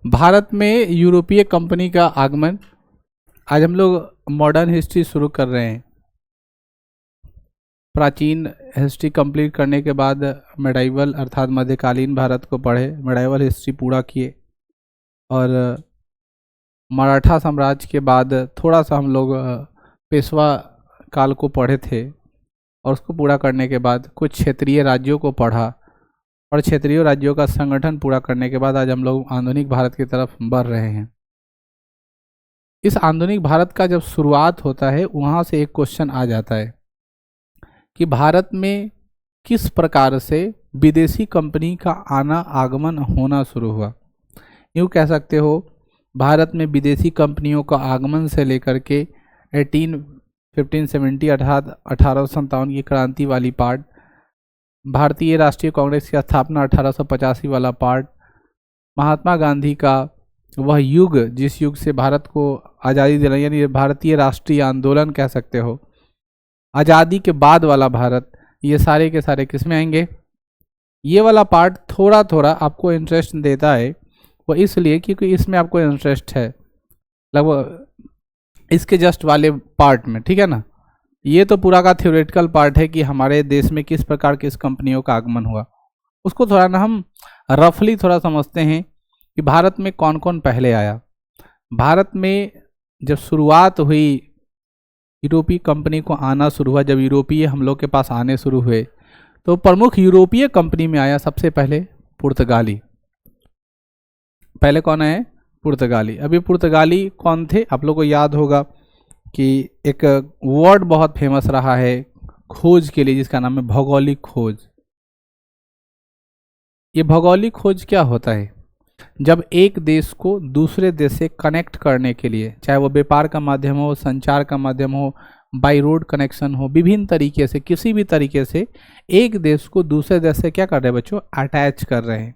भारत में यूरोपीय कंपनी का आगमन। आज हम लोग मॉडर्न हिस्ट्री शुरू कर रहे हैं। प्राचीन हिस्ट्री कंप्लीट करने के बाद मेडाइवल अर्थात मध्यकालीन भारत को पढ़े, मेडाइवल हिस्ट्री पूरा किए और मराठा साम्राज्य के बाद थोड़ा सा हम लोग पेशवा काल को पढ़े थे और उसको पूरा करने के बाद कुछ क्षेत्रीय राज्यों को पढ़ा और क्षेत्रीय राज्यों का संगठन पूरा करने के बाद आज हम लोग आधुनिक भारत की तरफ बढ़ रहे हैं। इस आधुनिक भारत का जब शुरुआत होता है वहाँ से एक क्वेश्चन आ जाता है कि भारत में किस प्रकार से विदेशी कंपनी का आना आगमन होना शुरू हुआ। यूँ कह सकते हो भारत में विदेशी कंपनियों का आगमन से लेकर के 1570 अर्थात 1857 की क्रांति वाली पार्ट, भारतीय राष्ट्रीय कांग्रेस की स्थापना 1885 वाला पार्ट, महात्मा गांधी का वह युग जिस युग से भारत को आज़ादी दिलाना, यानी भारतीय राष्ट्रीय आंदोलन कह सकते हो, आज़ादी के बाद वाला भारत, ये सारे के सारे किस में आएंगे। ये वाला पार्ट थोड़ा थोड़ा आपको इंटरेस्ट देता है, वो इसलिए क्योंकि इसमें आपको इंटरेस्ट है लगभग इसके जस्ट वाले पार्ट में, ठीक है ना। ये तो पूरा का थ्योरेटिकल पार्ट है कि हमारे देश में किस प्रकार किस कंपनियों का आगमन हुआ, उसको थोड़ा ना हम रफली थोड़ा समझते हैं कि भारत में कौन कौन पहले आया। भारत में जब शुरुआत हुई यूरोपीय कंपनी को आना शुरू हुआ, जब यूरोपीय हम लोग के पास आने शुरू हुए तो प्रमुख यूरोपीय कंपनी में आया सबसे पहले पुर्तगाली। पहले कौन है? पुर्तगाली। अभी पुर्तगाली कौन थे आप लोग को याद होगा कि एक वर्ड बहुत फेमस रहा है खोज के लिए जिसका नाम है भौगोलिक खोज। ये भौगोलिक खोज क्या होता है? जब एक देश को दूसरे देश से कनेक्ट करने के लिए, चाहे वो व्यापार का माध्यम हो, संचार का माध्यम हो, बाई रोड कनेक्शन हो, विभिन्न तरीके से किसी भी तरीके से एक देश को दूसरे देश से क्या कर रहे हैं बच्चों? अटैच कर रहे हैं।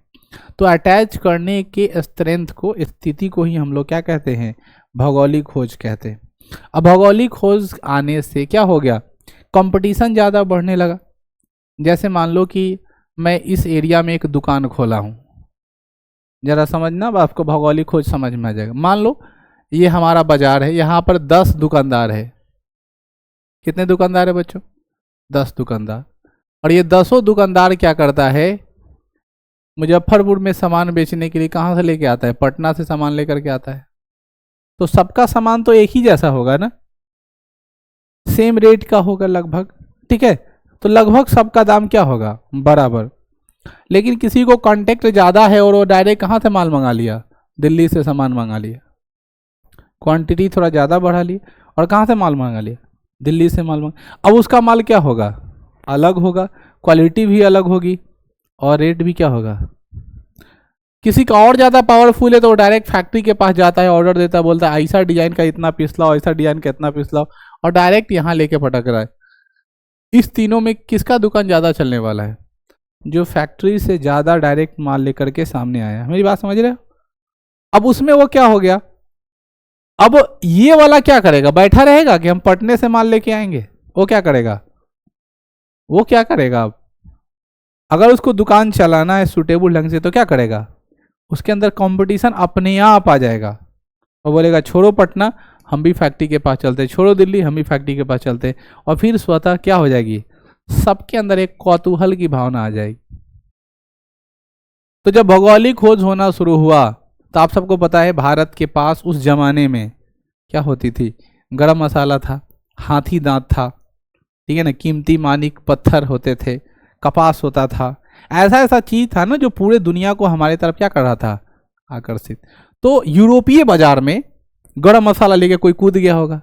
तो अटैच करने के स्ट्रेंथ को, स्थिति को ही हम लोग क्या कहते हैं? भौगोलिक खोज कहते हैं। अब भौगोलिक खोज आने से क्या हो गया? कंपटीशन ज़्यादा बढ़ने लगा। जैसे मान लो कि मैं इस एरिया में एक दुकान खोला हूँ, ज़रा समझना, अब आपको भौगोलिक खोज समझ में आ जाएगा। मान लो ये हमारा बाजार है, यहाँ पर 10 दुकानदार है। कितने दुकानदार है बच्चों? 10 दुकानदार। और ये 10 दुकानदार क्या करता है? मुजफ्फरपुर में सामान बेचने के लिए कहाँ से लेके आता है? पटना से सामान लेकर के आता है। तो सबका सामान तो एक ही जैसा होगा ना, सेम रेट का होगा लगभग, ठीक है। तो लगभग सबका दाम क्या होगा? बराबर। लेकिन किसी को कांटेक्ट ज़्यादा है और वो डायरेक्ट कहाँ से माल मंगा लिया? दिल्ली से सामान मंगा लिया, क्वांटिटी थोड़ा ज़्यादा बढ़ा ली और कहाँ से माल मंगा लिया? दिल्ली से माल मंगा। अब उसका माल क्या होगा? अलग होगा, क्वालिटी भी अलग होगी और रेट भी क्या होगा? किसी का और ज़्यादा पावरफुल है तो वो डायरेक्ट फैक्ट्री के पास जाता है, ऑर्डर देता है, बोलता है ऐसा डिजाइन का इतना पीस लाओ, ऐसा डिजाइन का इतना पीस लाओ, और डायरेक्ट यहाँ लेके पटक रहा है। इस तीनों में किसका दुकान ज़्यादा चलने वाला है? जो फैक्ट्री से ज़्यादा डायरेक्ट माल लेकर के सामने आया। मेरी बात समझ रहे हो? अब उसमें वो क्या हो गया? अब ये वाला क्या करेगा? बैठा रहेगा कि हम पटने से माल लेके आएंगे? वो क्या करेगा? वो क्या करेगा? अब अगर उसको दुकान चलाना है सुटेबल ढंग से तो क्या करेगा? उसके अंदर कंपटीशन अपने आप आ जाएगा और बोलेगा छोड़ो पटना, हम भी फैक्ट्री के पास चलते, छोड़ो दिल्ली, हम भी फैक्ट्री के पास चलते। और फिर स्वतः क्या हो जाएगी? सबके अंदर एक कौतूहल की भावना आ जाएगी। तो जब भौगोलिक खोज होना शुरू हुआ तो आप सबको पता है भारत के पास उस जमाने में क्या होती थी? गरम मसाला था, हाथी दांत था, ठीक है ना, कीमती मानिक पत्थर होते थे, कपास होता था, ऐसा ऐसा चीज था ना जो पूरे दुनिया को हमारे तरफ क्या कर रहा था? आकर्षित। तो यूरोपीय बाजार में गरम मसाला लेके कोई कूद गया होगा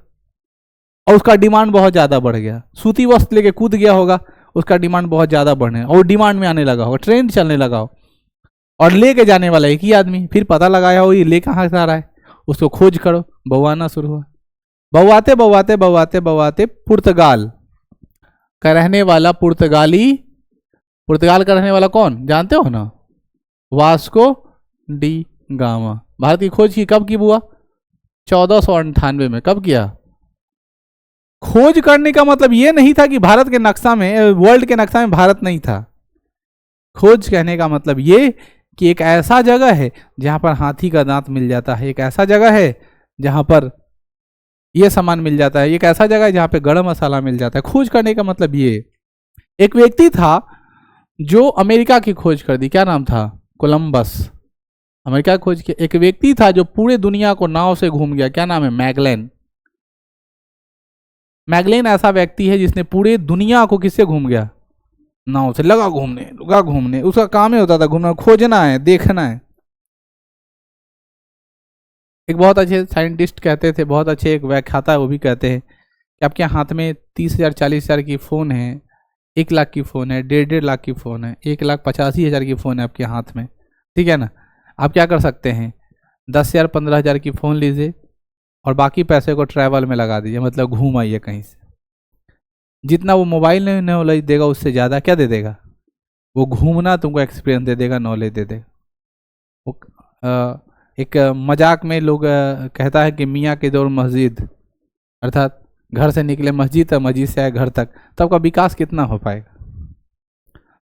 और उसका डिमांड बहुत ज़्यादा बढ़ गया। सूती वस्त्र लेके कूद गया होगा, उसका डिमांड बहुत ज़्यादा बढ़ने और डिमांड में आने लगा होगा, ट्रेंड चलने लगा हो, और लेके जाने वाला एक ही आदमी। फिर पता लगाया हो ये ले कहाँ से आ रहा है, उसको खोज करो, बउआना शुरू हुआ। बउआते बउआते बउआते बउआते पुर्तगाल का रहने वाला पुर्तगाली, पुर्तगाल का रहने वाला कौन जानते हो ना? Vasco D gamma. भारत की खोज की कब की बुआ? 1498 में। कब किया? खोज करने का मतलब ये नहीं था कि भारत के नक्शा में, वर्ल्ड के नक्शा में भारत नहीं था। खोज कहने का मतलब ये कि एक ऐसा जगह है जहाँ पर हाथी का दांत मिल जाता है, एक ऐसा जगह है जहाँ पर ये सामान मिल जाता है, एक ऐसा जगह है जहाँ पे गरम मसाला मिल जाता है। खोज करने का मतलब ये, एक व्यक्ति था जो अमेरिका की खोज कर दी, क्या नाम था? कोलंबस। अमेरिका की खोज किया। एक व्यक्ति था जो पूरे दुनिया को नाव से घूम गया, क्या नाम है? मैगलेन। मैगलेन ऐसा व्यक्ति है जिसने पूरे दुनिया को किससे घूम गया? नाव से। लगा घूमने, उसका काम ही होता था घूमना, खोजना है, देखना है। एक बहुत अच्छे साइंटिस्ट कहते थे, बहुत अच्छे एक व्याख्याता है, वो भी कहते हैं कि आपके हाथ में 30,000 40,000 की फ़ोन है, 1 लाख की फ़ोन है, 1.5 लाख की फ़ोन है, 1,85,000 की फ़ोन है आपके हाथ में, ठीक है ना? आप क्या कर सकते हैं? 10,000 15,000 की फ़ोन लीजिए और बाकी पैसे को ट्रैवल में लगा दीजिए, मतलब घूम आइए कहीं से। जितना वो मोबाइल में नॉलेज देगा उससे ज़्यादा क्या दे देगा? वो घूमना तुमको एक्सपीरियंस दे देगा, नॉलेज दे देगा। वो एक मजाक में लोग कहता है कि मियाँ के दौर मस्जिद, अर्थात घर से निकले मस्जिद तक, मस्जिद से आए घर तक, तो आपका विकास कितना हो पाएगा?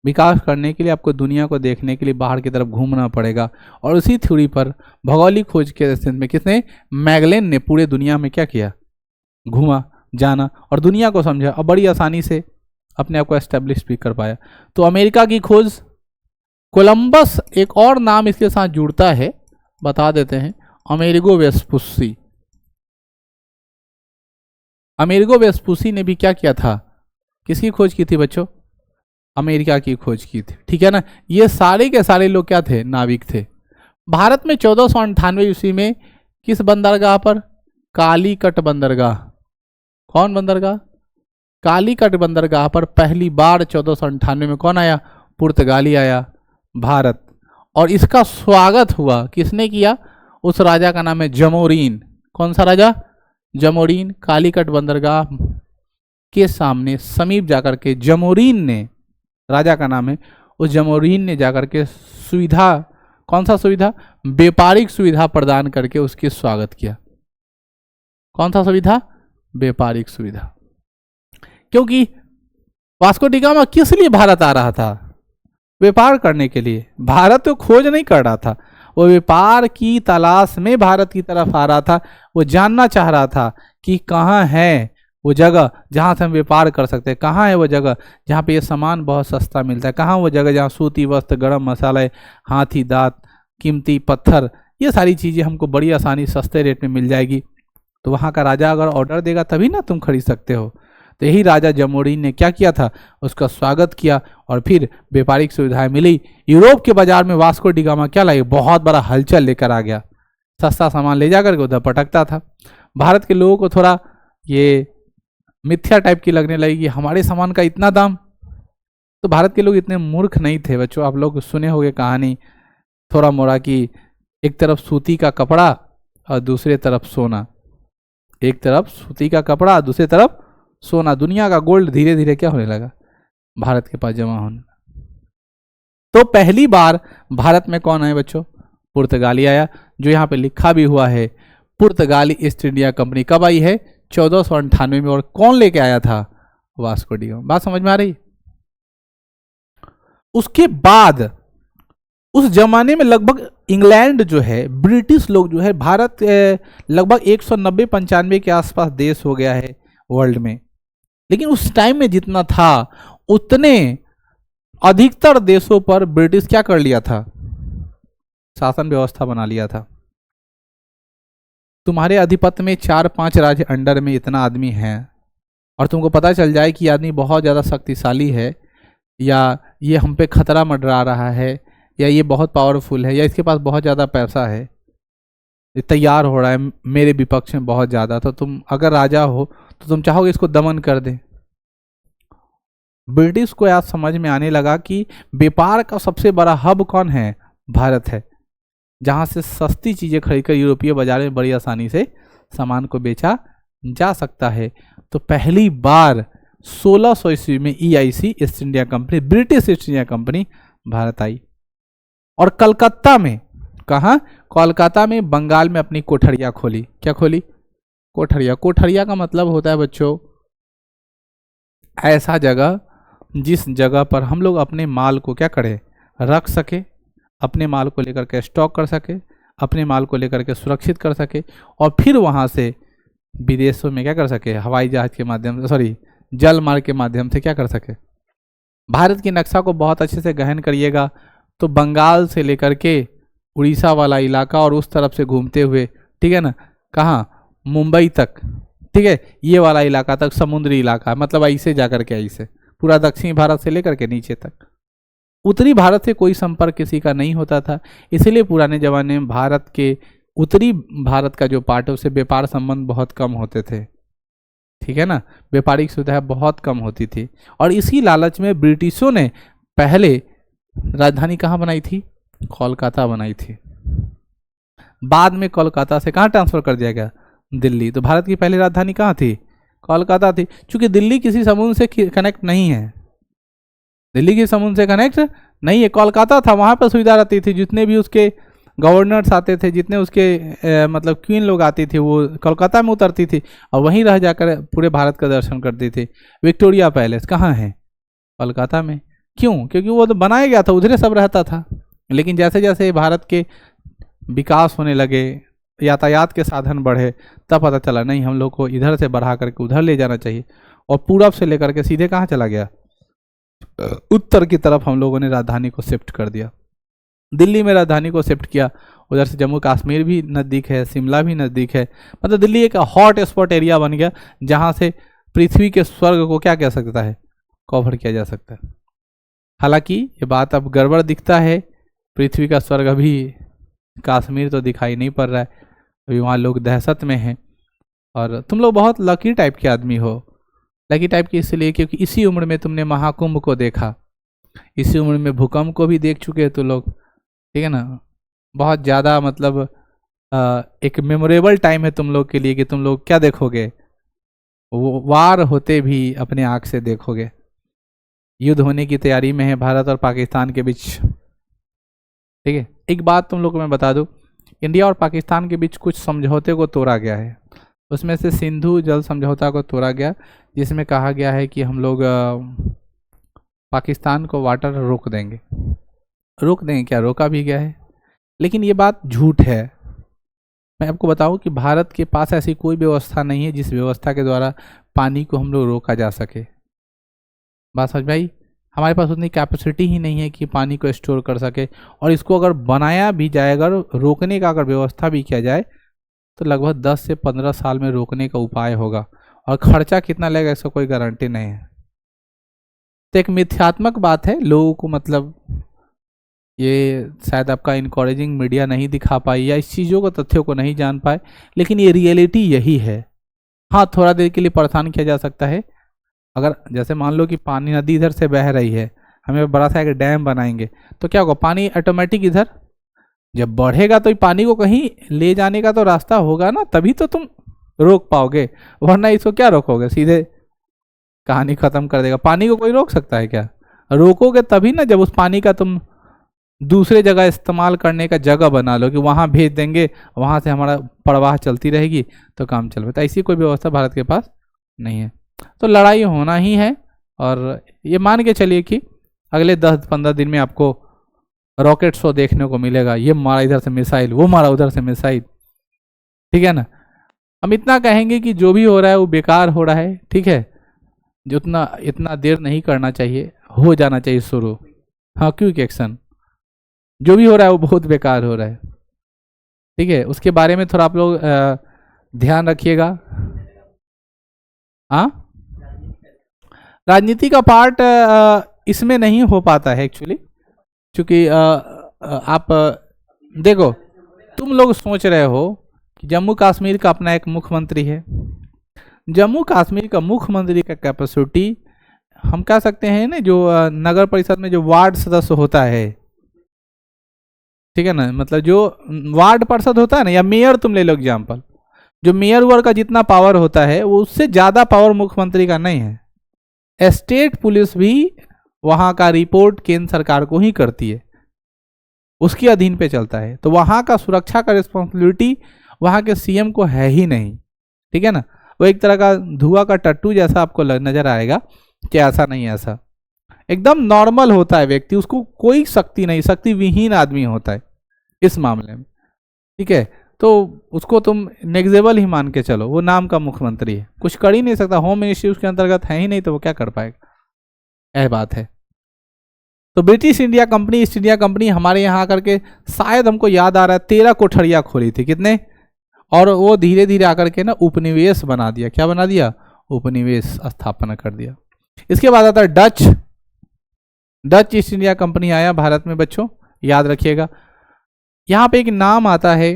विकास करने के लिए आपको दुनिया को देखने के लिए बाहर की तरफ घूमना पड़ेगा। और उसी थ्योरी पर भौगोलिक खोज के क्षेत्र में किसने? मैगलेन ने पूरे दुनिया में क्या किया? घूमा, जाना और दुनिया को समझा और बड़ी आसानी से अपने आप को एस्टेब्लिश भी कर पाया। तो अमेरिका की खोज, कोलंबस एक और नाम इसके साथ जुड़ता है, बता देते हैं, अमेरिगो वेस्पुसी। अमेरिगो वेस्पुसी ने भी क्या किया था? किसकी खोज की थी बच्चों? अमेरिका की खोज की थी, ठीक है ना? ये सारे के सारे लोग क्या थे? नाविक थे। भारत में 1498 ईस्वी में किस बंदरगाह पर? कालीकट बंदरगाह। कौन बंदरगाह? कालीकट बंदरगाह पर पहली बार 1498 में कौन आया? पुर्तगाली आया भारत। और इसका स्वागत हुआ, किसने किया? उस राजा का नाम है जमोरीन। कौन सा राजा? जमोरीन। कालीकट बंदरगाह के सामने समीप जाकर के जमोरीन ने, राजा का नाम है, उस जमोरीन ने जाकर के सुविधा, कौन सा सुविधा? व्यापारिक सुविधा प्रदान करके उसके स्वागत किया। कौन सा सुविधा? व्यापारिक सुविधा। क्योंकि वास्को डी गामा किस लिए भारत आ रहा था? व्यापार करने के लिए। भारत तो खोज नहीं कर रहा था, वो व्यापार की तलाश में भारत की तरफ आ रहा था। वो जानना चाह रहा था कि कहाँ है वो जगह जहाँ से हम व्यापार कर सकते हैं, कहाँ है वो जगह जहाँ पे ये सामान बहुत सस्ता मिलता है, कहाँ वो जगह जहाँ सूती वस्त्र, गरम मसाले, हाथी दांत, कीमती पत्थर, ये सारी चीज़ें हमको बड़ी आसानी सस्ते रेट में मिल जाएगी। तो वहाँ का राजा अगर ऑर्डर देगा तभी ना तुम खरीद सकते हो। तो यही राजा जमोरीन ने क्या किया था? उसका स्वागत किया और फिर व्यापारिक सुविधाएं मिली। यूरोप के बाजार में वास्को डी गामा क्या लाए? बहुत बड़ा हलचल लेकर आ गया। सस्ता सामान ले जाकर के उधर पटकता था। भारत के लोगों को थोड़ा ये मिथ्या टाइप की लगने लगी कि हमारे सामान का इतना दाम। तो भारत के लोग इतने मूर्ख नहीं थे बच्चों। आप लोग सुने होंगे कहानी थोड़ा मोड़ा कि एक तरफ सूती का कपड़ा और दूसरे तरफ सोना। एक तरफ सूती का कपड़ा, दूसरी तरफ सोना। दुनिया का गोल्ड धीरे धीरे क्या होने लगा? भारत के पास जमा होने। तो पहली बार भारत में कौन आए बच्चों? पुर्तगाली आया, जो यहाँ पे लिखा भी हुआ है पुर्तगाली ईस्ट इंडिया कंपनी। कब आई है? 1498 में। और कौन लेके आया था? Vasco D gamma. बात समझ में आ रही? उसके बाद उस जमाने में लगभग इंग्लैंड जो है, ब्रिटिश लोग जो है, भारत लगभग 190-95 के आसपास देश हो गया है वर्ल्ड में। लेकिन उस टाइम में जितना था उतने अधिकतर देशों पर ब्रिटिश क्या कर लिया था? शासन व्यवस्था बना लिया था। तुम्हारे अधिपत्य में 4-5 राज्य अंडर में इतना आदमी है और तुमको पता चल जाए कि आदमी बहुत ज़्यादा शक्तिशाली है, या ये हम पे खतरा मंडरा रहा है, या ये बहुत पावरफुल है, या इसके पास बहुत ज़्यादा पैसा है, ये तैयार हो रहा है मेरे विपक्ष में बहुत ज़्यादा, तो तुम अगर राजा हो तो तुम चाहोगे इसको दमन कर दे। ब्रिटिश को आज समझ में आने लगा कि व्यापार का सबसे बड़ा हब कौन है? भारत है, जहाँ से सस्ती चीज़ें खरीदकर यूरोपीय बाजार में बड़ी आसानी से सामान को बेचा जा सकता है। तो पहली बार 1600 ईस्वी में EIC East India company, British East India company Bharat आई और कलकत्ता में, कहाँ? कोलकाता में, बंगाल में अपनी कोठरिया खोली। क्या खोली? कोठरिया। कोठरिया का मतलब होता है बच्चों ऐसा जगह जिस जगह पर हम लोग अपने माल को क्या करें? रख सके, अपने माल को लेकर के स्टॉक कर सके, अपने माल को लेकर के सुरक्षित कर सके, और फिर वहाँ से विदेशों में क्या कर सके, हवाई जहाज के माध्यम से, सॉरी जल मार्ग के माध्यम से क्या कर सके। भारत की नक्शा को बहुत अच्छे से गहन करिएगा तो बंगाल से लेकर के उड़ीसा वाला इलाका और उस तरफ से घूमते हुए, ठीक है ना, कहाँ, मुंबई तक, ठीक है, ये वाला इलाका तक समुद्री इलाका, मतलब ऐसे जाकर के ऐसे पूरा दक्षिणी भारत से लेकर के नीचे तक। उत्तरी भारत से कोई संपर्क किसी का नहीं होता था, इसलिए पुराने जमाने में भारत के उत्तरी भारत का जो पार्ट है उससे व्यापार संबंध बहुत कम होते थे, ठीक है ना, व्यापारिक सुविधाएं बहुत कम होती थी। और इसी लालच में ब्रिटिशों ने पहले राजधानी कहाँ बनाई थी, कोलकाता बनाई थी। बाद में कोलकाता से कहाँ ट्रांसफर कर दिया गया, दिल्ली। तो भारत की पहली राजधानी कहाँ थी, कोलकाता थी। क्योंकि दिल्ली किसी समुद्र से कनेक्ट नहीं है, दिल्ली की समुद्र से कनेक्ट नहीं है, कोलकाता था, वहाँ पर सुविधा रहती थी। जितने भी उसके गवर्नर्स आते थे, जितने उसके मतलब क्वीन लोग आती थी, वो कोलकाता में उतरती थी और वहीं रह जाकर पूरे भारत का दर्शन करती थी। विक्टोरिया पैलेस कहाँ है, कोलकाता में। क्यों, क्योंकि वो तो बनाया गया था, उधरे सब रहता था। लेकिन जैसे जैसे भारत के विकास होने लगे, यातायात के साधन बढ़े, तब पता चला नहीं, हम लोग को इधर से बढ़ा करके उधर ले जाना चाहिए। और पूरब से लेकर के सीधे कहाँ चला गया, उत्तर की तरफ हम लोगों ने राजधानी को शिफ्ट कर दिया। दिल्ली में राजधानी को शिफ्ट किया, उधर से जम्मू कश्मीर भी नज़दीक है, शिमला भी नज़दीक है। मतलब दिल्ली एक हॉट स्पॉट एरिया बन गया जहाँ से पृथ्वी के स्वर्ग को क्या कह सकता है, कवर किया जा सकता है। हालांकि ये बात अब गड़बड़ दिखता है, पृथ्वी का स्वर्ग अभी कश्मीर तो दिखाई नहीं पड़ रहा है, अभी वहाँ लोग दहशत में हैं। और तुम लोग बहुत लकी टाइप के आदमी हो। लकी टाइप की इसलिए क्योंकि इसी उम्र में तुमने महाकुंभ को देखा, इसी उम्र में भूकंप को भी देख चुके हो तो लोग, ठीक है ना। बहुत ज़्यादा मतलब एक मेमोरेबल टाइम है तुम लोग के लिए कि तुम लोग क्या देखोगे, वो वार होते भी अपने आँख से देखोगे। युद्ध होने की तैयारी में है भारत और पाकिस्तान के बीच, ठीक है। एक बात तुम लोग को मैं बता दूं, इंडिया और पाकिस्तान के बीच कुछ समझौते को तोड़ा गया है। उसमें से सिंधु जल समझौता को तोड़ा गया, जिसमें कहा गया है कि हम लोग पाकिस्तान को वाटर रोक देंगे। रोक देंगे क्या, रोका भी गया है, लेकिन ये बात झूठ है। मैं आपको बताऊं कि भारत के पास ऐसी कोई व्यवस्था नहीं है जिस व्यवस्था के द्वारा पानी को हम लोग रोका जा सके। बात समझ में आई। हमारे पास उतनी कैपेसिटी ही नहीं है कि पानी को स्टोर कर सके। और इसको अगर बनाया भी जाए, अगर रोकने का अगर व्यवस्था भी किया जाए तो लगभग 10 से 15 साल में रोकने का उपाय होगा। और खर्चा कितना लगेगा इसका कोई गारंटी नहीं है। तो एक मिथ्यात्मक बात है, लोगों को मतलब ये शायद आपका इनकरेजिंग मीडिया नहीं दिखा पाई या इस चीज़ों को, तथ्यों को नहीं जान पाए, लेकिन ये रियलिटी यही है। हाँ, थोड़ा देर के लिए परेशान किया जा सकता है। अगर जैसे मान लो कि पानी, नदी इधर से बह रही है, हमें बड़ा सा एक डैम बनाएंगे तो क्या होगा, पानी ऑटोमेटिक इधर जब बढ़ेगा तो पानी को कहीं ले जाने का तो रास्ता होगा ना, तभी तो तुम रोक पाओगे, वरना इसको क्या रोकोगे, सीधे कहानी खत्म कर देगा। पानी को कोई रोक सकता है क्या, रोकोगे तभी ना जब उस पानी का तुम दूसरे जगह इस्तेमाल करने का जगह बना लो कि वहाँ भेज देंगे, वहाँ से हमारा प्रवाह चलती रहेगी तो काम चल पाता। ऐसी कोई व्यवस्था भारत के पास नहीं है। तो लड़ाई होना ही है। और ये मान के चलिए कि अगले 10-15 दिन में आपको रॉकेट शो देखने को मिलेगा, ये मारा इधर से मिसाइल, वो मारा उधर से मिसाइल, ठीक है ना। हम इतना कहेंगे कि जो भी हो रहा है वो बेकार हो रहा है, ठीक है, जितना इतना देर नहीं करना चाहिए, हो जाना चाहिए शुरू। हाँ, क्विक एक्शन, जो भी हो रहा है वो बहुत बेकार हो रहा है, ठीक है। उसके बारे में थोड़ा आप लोग ध्यान रखिएगा। हाँ, राजनीति का पार्ट इसमें नहीं हो पाता है एक्चुअली, क्योंकि आप देखो, तुम लोग सोच रहे हो कि जम्मू कश्मीर का अपना एक मुख्यमंत्री है। जम्मू कश्मीर का मुख्यमंत्री का कैपेसिटी हम कह सकते हैं ना, जो नगर परिषद में जो वार्ड सदस्य होता है, ठीक है ना, मतलब जो वार्ड पार्षद होता है ना, या मेयर तुम ले लो एग्जाम्पल, जो मेयर वर्ग का जितना पावर होता है वो उससे ज़्यादा पावर मुख्यमंत्री का नहीं है। स्टेट पुलिस भी वहाँ का रिपोर्ट केंद्र सरकार को ही करती है, उसके अधीन पे चलता है। तो वहाँ का सुरक्षा का रिस्पॉन्सिबिलिटी वहाँ के सीएम को है ही नहीं, ठीक है ना। वो एक तरह का धुआं का टट्टू जैसा आपको नजर आएगा कि ऐसा नहीं ऐसा। एकदम नॉर्मल होता है व्यक्ति, उसको कोई शक्ति नहीं, शक्ति विहीन आदमी होता है इस मामले में, ठीक है। तो उसको तुम नेग्जेबल ही मान के चलो, वो नाम का मुख्यमंत्री है, कुछ कर ही नहीं सकता, होम मिनिस्ट्री उसके अंतर्गत है ही नहीं, तो वो क्या कर पाएगा, यह बात है। तो British India company, east India company हमारे यहाँ आकर के, शायद हमको याद आ रहा है 13 कोठरियाँ खोली थी, कितने, और वो धीरे धीरे आकर के ना उपनिवेश बना दिया, क्या बना दिया, उपनिवेश स्थापना कर दिया। इसके बाद आता है Dutch, Dutch east India company आया भारत में बच्चों, याद रखिएगा। यहाँ पे एक नाम आता है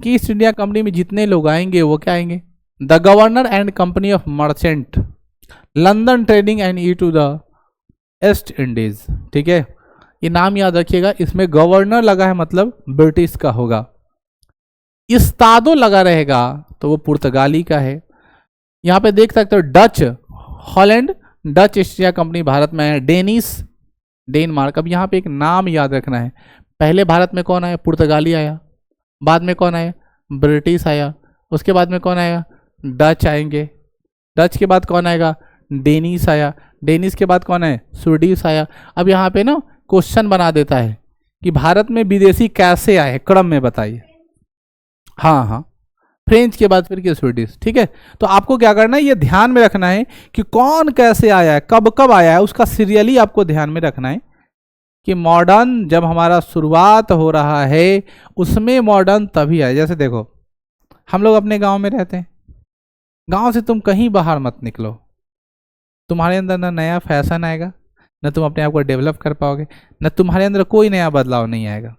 कि ईस्ट इंडिया कंपनी में जितने लोग आएंगे वो क्या आएंगे, the governor and company of merchant London trading and into the East Indies, ठीक है, ये नाम याद रखिएगा। इसमें गवर्नर लगा है मतलब ब्रिटिश का होगा, इस्तादो लगा रहेगा तो वो पुर्तगाली का है। यहाँ पे देख सकते हो Dutch, Holland, Dutch east India company Bharat में है, डेनिश, डेनमार्क। अब यहाँ पे एक नाम याद रखना है, पहले भारत में कौन आया, पुर्तगाली आया, बाद में कौन आया, ब्रिटिश आया, उसके बाद में कौन आएगा, डच आएंगे, डच के बाद कौन आएगा, डेनिश आया, डेनिश के बाद कौन है, स्वीडिश आया। अब यहाँ पे ना क्वेश्चन बना देता है कि भारत में विदेशी कैसे आए, क्रम में बताइए। हाँ हाँ, फ्रेंच के बाद फिर क्या, स्वीडिश, ठीक है। तो आपको क्या करना है, ये ध्यान में रखना है कि कौन कैसे आया है, कब कब आया है, उसका सीरियली आपको ध्यान में रखना है कि मॉडर्न जब हमारा शुरुआत हो रहा है उसमें मॉडर्न तभी आया। जैसे देखो हम लोग अपने गांव में रहते हैं, गांव से तुम कहीं बाहर मत निकलो, तुम्हारे अंदर ना नया फैशन आएगा, न तुम अपने आप को डेवलप कर पाओगे, न तुम्हारे अंदर कोई नया बदलाव नहीं आएगा।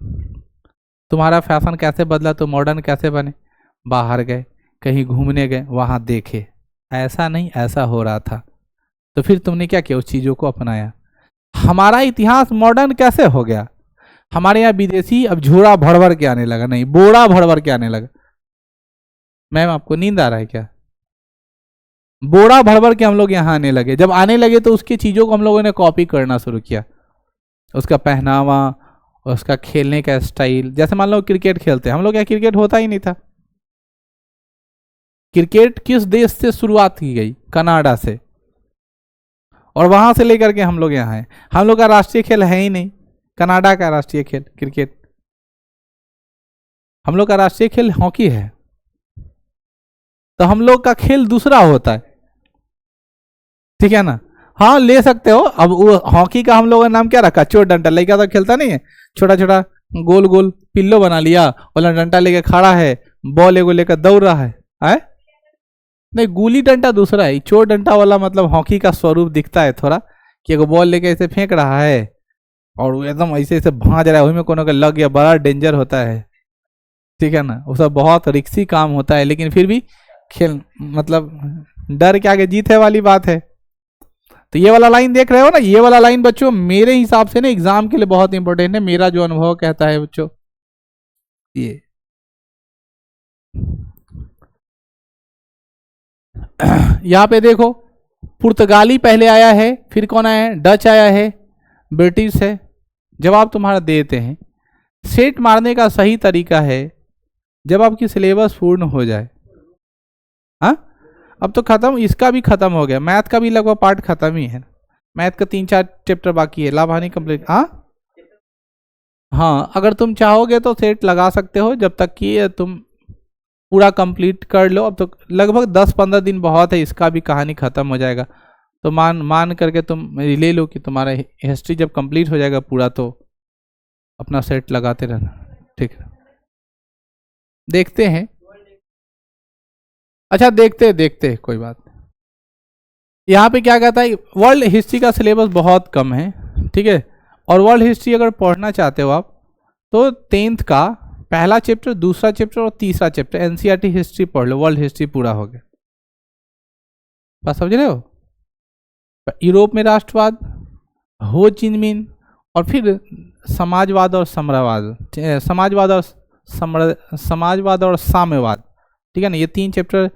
तुम्हारा फैशन कैसे बदला, तो मॉडर्न कैसे बने, बाहर गए, कहीं घूमने गए, वहाँ देखे ऐसा नहीं ऐसा हो रहा था, तो फिर तुमने क्या किया, उस चीज़ों को अपनाया। हमारा इतिहास मॉडर्न कैसे हो गया, हमारे यहाँ विदेशी अब झोड़ा भर भर के आने लगा, नहीं बोरा भर भर के आने लगा। मैम आपको नींद आ रहा है क्या, बोरा भर भर के हम लोग यहाँ आने लगे। जब आने लगे तो उसकी चीज़ों को हम लोगों ने कॉपी करना शुरू किया, उसका पहनावा, उसका खेलने का स्टाइल। जैसे मान लो क्रिकेट खेलते हैं हम लोग, यहाँ क्रिकेट होता ही नहीं था। क्रिकेट किस देश से शुरुआत की गई, कनाडा से, और वहां से लेकर के हम लोग यहाँ हैं। हम लोग का राष्ट्रीय खेल है ही नहीं, कनाडा का राष्ट्रीय खेल क्रिकेट, हम लोग का राष्ट्रीय खेल हॉकी है, तो हम लोग का खेल दूसरा होता है, ठीक है ना। हाँ ले सकते हो। अब वो हॉकी का हम लोगों ने नाम क्या रखा, चोर डंडा, लड़का तो खेलता नहीं है, छोटा छोटा गोल गोल पिल्लो बना लिया और डंडा लेके खड़ा है, बॉल एगो लेकर दौड़ रहा है। नहीं, गुली डंडा दूसरा है, चोर डंडा वाला मतलब हॉकी का स्वरूप दिखता है थोड़ा, कि एगो बॉल लेके ऐसे फेंक रहा है और वो एकदम ऐसे ऐसे भांज रहा है, वही में कोनो का लग गया, बड़ा डेंजर होता है, ठीक है ना। वो सब बहुत रिक्सी काम होता है, लेकिन फिर भी खेल मतलब डर के आगे जीत है वाली बात है। तो ये वाला लाइन देख रहे हो ना, ये वाला लाइन बच्चों मेरे हिसाब से ना एग्जाम के लिए बहुत इंपॉर्टेंट है, मेरा जो अनुभव कहता है बच्चों। ये यहाँ पे देखो, पुर्तगाली पहले आया है, फिर कौन आया है, डच आया है, ब्रिटिश है। जवाब तुम्हारा देते हैं। सेट मारने का सही तरीका है जब आपकी सिलेबस पूर्ण हो जाए। हाँ अब तो खत्म, इसका भी खत्म हो गया, मैथ का भी लगभग पार्ट खत्म ही है, मैथ का 3-4 चैप्टर बाकी है, लाभानी कंप्लीट। हाँ अगर तुम चाहोगे तो सेट लगा सकते हो, जब तक कि तुम पूरा कंप्लीट कर लो। अब तो लगभग 10-15 दिन बहुत है, इसका भी कहानी खत्म हो जाएगा। तो मान करके तुम ले लो कि तुम्हारा हिस्ट्री जब कंप्लीट हो जाएगा पूरा, तो अपना सेट लगाते रहना, ठीक है। देखते हैं, अच्छा देखते कोई बात। यहाँ पे क्या कहता है, वर्ल्ड हिस्ट्री का सिलेबस बहुत कम है, ठीक है। और वर्ल्ड हिस्ट्री अगर पढ़ना चाहते हो आप, तो 10th का पहला चैप्टर, दूसरा चैप्टर और तीसरा चैप्टर एनसीईआरटी हिस्ट्री पढ़ लो, वर्ल्ड हिस्ट्री पूरा हो गया। बात समझ रहे हो। यूरोप में राष्ट्रवाद, हो चिन मिन, और फिर समाजवाद और साम्यवाद, समाजवाद और साम्यवाद, ठीक है ना। ये 3 चैप्टर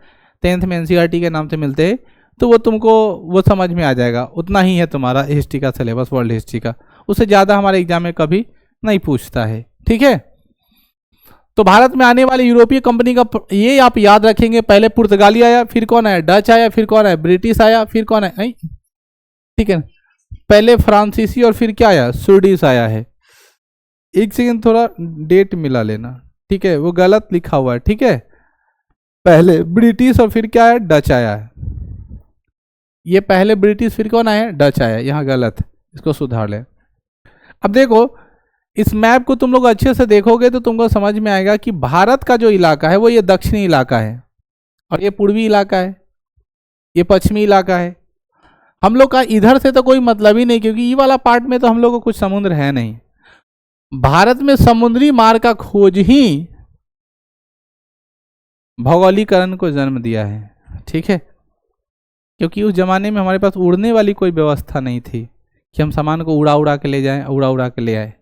10th में एनसीईआरटी के नाम से मिलते हैं, तो वो तुमको वो समझ में आ जाएगा। उतना ही है तुम्हारा हिस्ट्री का सिलेबस, वर्ल्ड हिस्ट्री का, उससे ज़्यादा हमारे एग्जाम में कभी नहीं पूछता है, ठीक है। तो भारत में आने वाली यूरोपीय कंपनी का ये आप याद रखेंगे, पहले पुर्तगाली आया, फिर कौन आया, डच आया, फिर कौन आया, ब्रिटिश आया, फिर कौन आया, ठीक है ना। पहले फ्रांसीसी और फिर क्या आया, स्वीडिश आया है। एक सेकंड थोड़ा डेट मिला लेना, ठीक है, वो गलत लिखा हुआ है, ठीक है। पहले ब्रिटिश और फिर क्या आया, डच आया है। ये पहले ब्रिटिश फिर कौन आया, डच आया, यहाँ गलत है, इसको सुधार ले। अब देखो इस मैप को तुम लोग अच्छे से देखोगे तो तुमको समझ में आएगा कि भारत का जो इलाका है वो ये दक्षिणी इलाका है, और ये पूर्वी इलाका है, ये पश्चिमी इलाका है। हम लोग का इधर से तो कोई मतलब ही नहीं, क्योंकि ये वाला पार्ट में तो हम लोग को कुछ समुद्र है नहीं। भारत में समुद्री मार्ग का खोज ही भौगोलिकरण को जन्म दिया है, ठीक है। क्योंकि उस जमाने में हमारे पास उड़ने वाली कोई व्यवस्था नहीं थी कि हम सामान को उड़ा उड़ा के ले जाएं, उड़ा उड़ा के ले आए,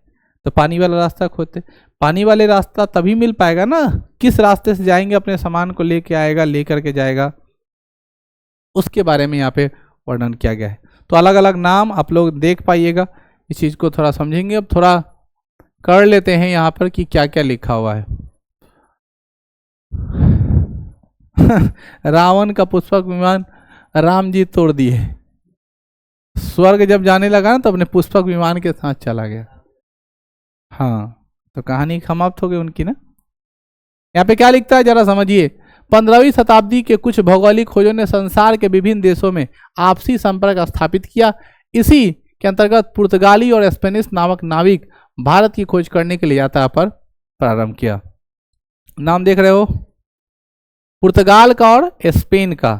तो पानी वाला रास्ता खोजते। पानी वाले रास्ता तभी मिल पाएगा ना, किस रास्ते से जाएंगे अपने सामान को लेके आएगा, लेकर के जाएगा, उसके बारे में यहाँ पे वर्णन किया गया है। तो अलग अलग नाम आप लोग देख पाइएगा, इस चीज़ को थोड़ा समझेंगे। अब थोड़ा कर लेते हैं यहाँ पर कि क्या क्या लिखा हुआ है। रावण का पुष्पक विमान राम जी तोड़ दिए। स्वर्ग जब जाने लगा ना तो अपने पुष्पक विमान के साथ चला गया। हाँ, तो कहानी समाप्त हो गई उनकी ना। यहाँ पे क्या लिखता है जरा समझिए। 15वीं शताब्दी के कुछ भौगोलिक खोजों ने संसार के विभिन्न देशों में आपसी संपर्क स्थापित किया। इसी के अंतर्गत पुर्तगाली और स्पेनिश नामक नाविक भारत की खोज करने के लिए यात्रा पर प्रारंभ किया। नाम देख रहे हो, पुर्तगाल का और स्पेन का,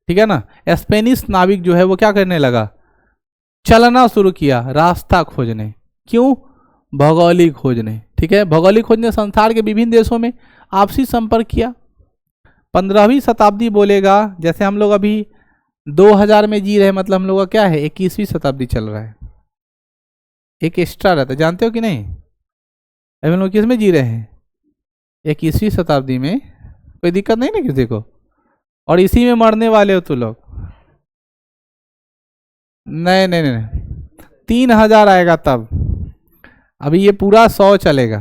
ठीक है ना। स्पेनिश नाविक जो है वो क्या करने लगा, चलना शुरू किया रास्ता खोजने। क्यों, भौगोलिक खोजने, ठीक है। भौगोलिक खोज ने संसार के विभिन्न देशों में आपसी संपर्क किया। 15वीं शताब्दी बोलेगा, जैसे हम लोग अभी 2000 में जी रहे, मतलब हम लोग का क्या है 21वीं शताब्दी चल रहा है। एक एक्स्ट्रा रहता है, जानते हो कि नहीं। अभी हम लोग किस में जी रहे हैं, 21वीं शताब्दी में। कोई दिक्कत नहीं ना किसी को, और इसी में मरने वाले हो तो लोग। नहीं नहीं नहीं, 3000 आएगा तब। अभी ये पूरा 100 चलेगा,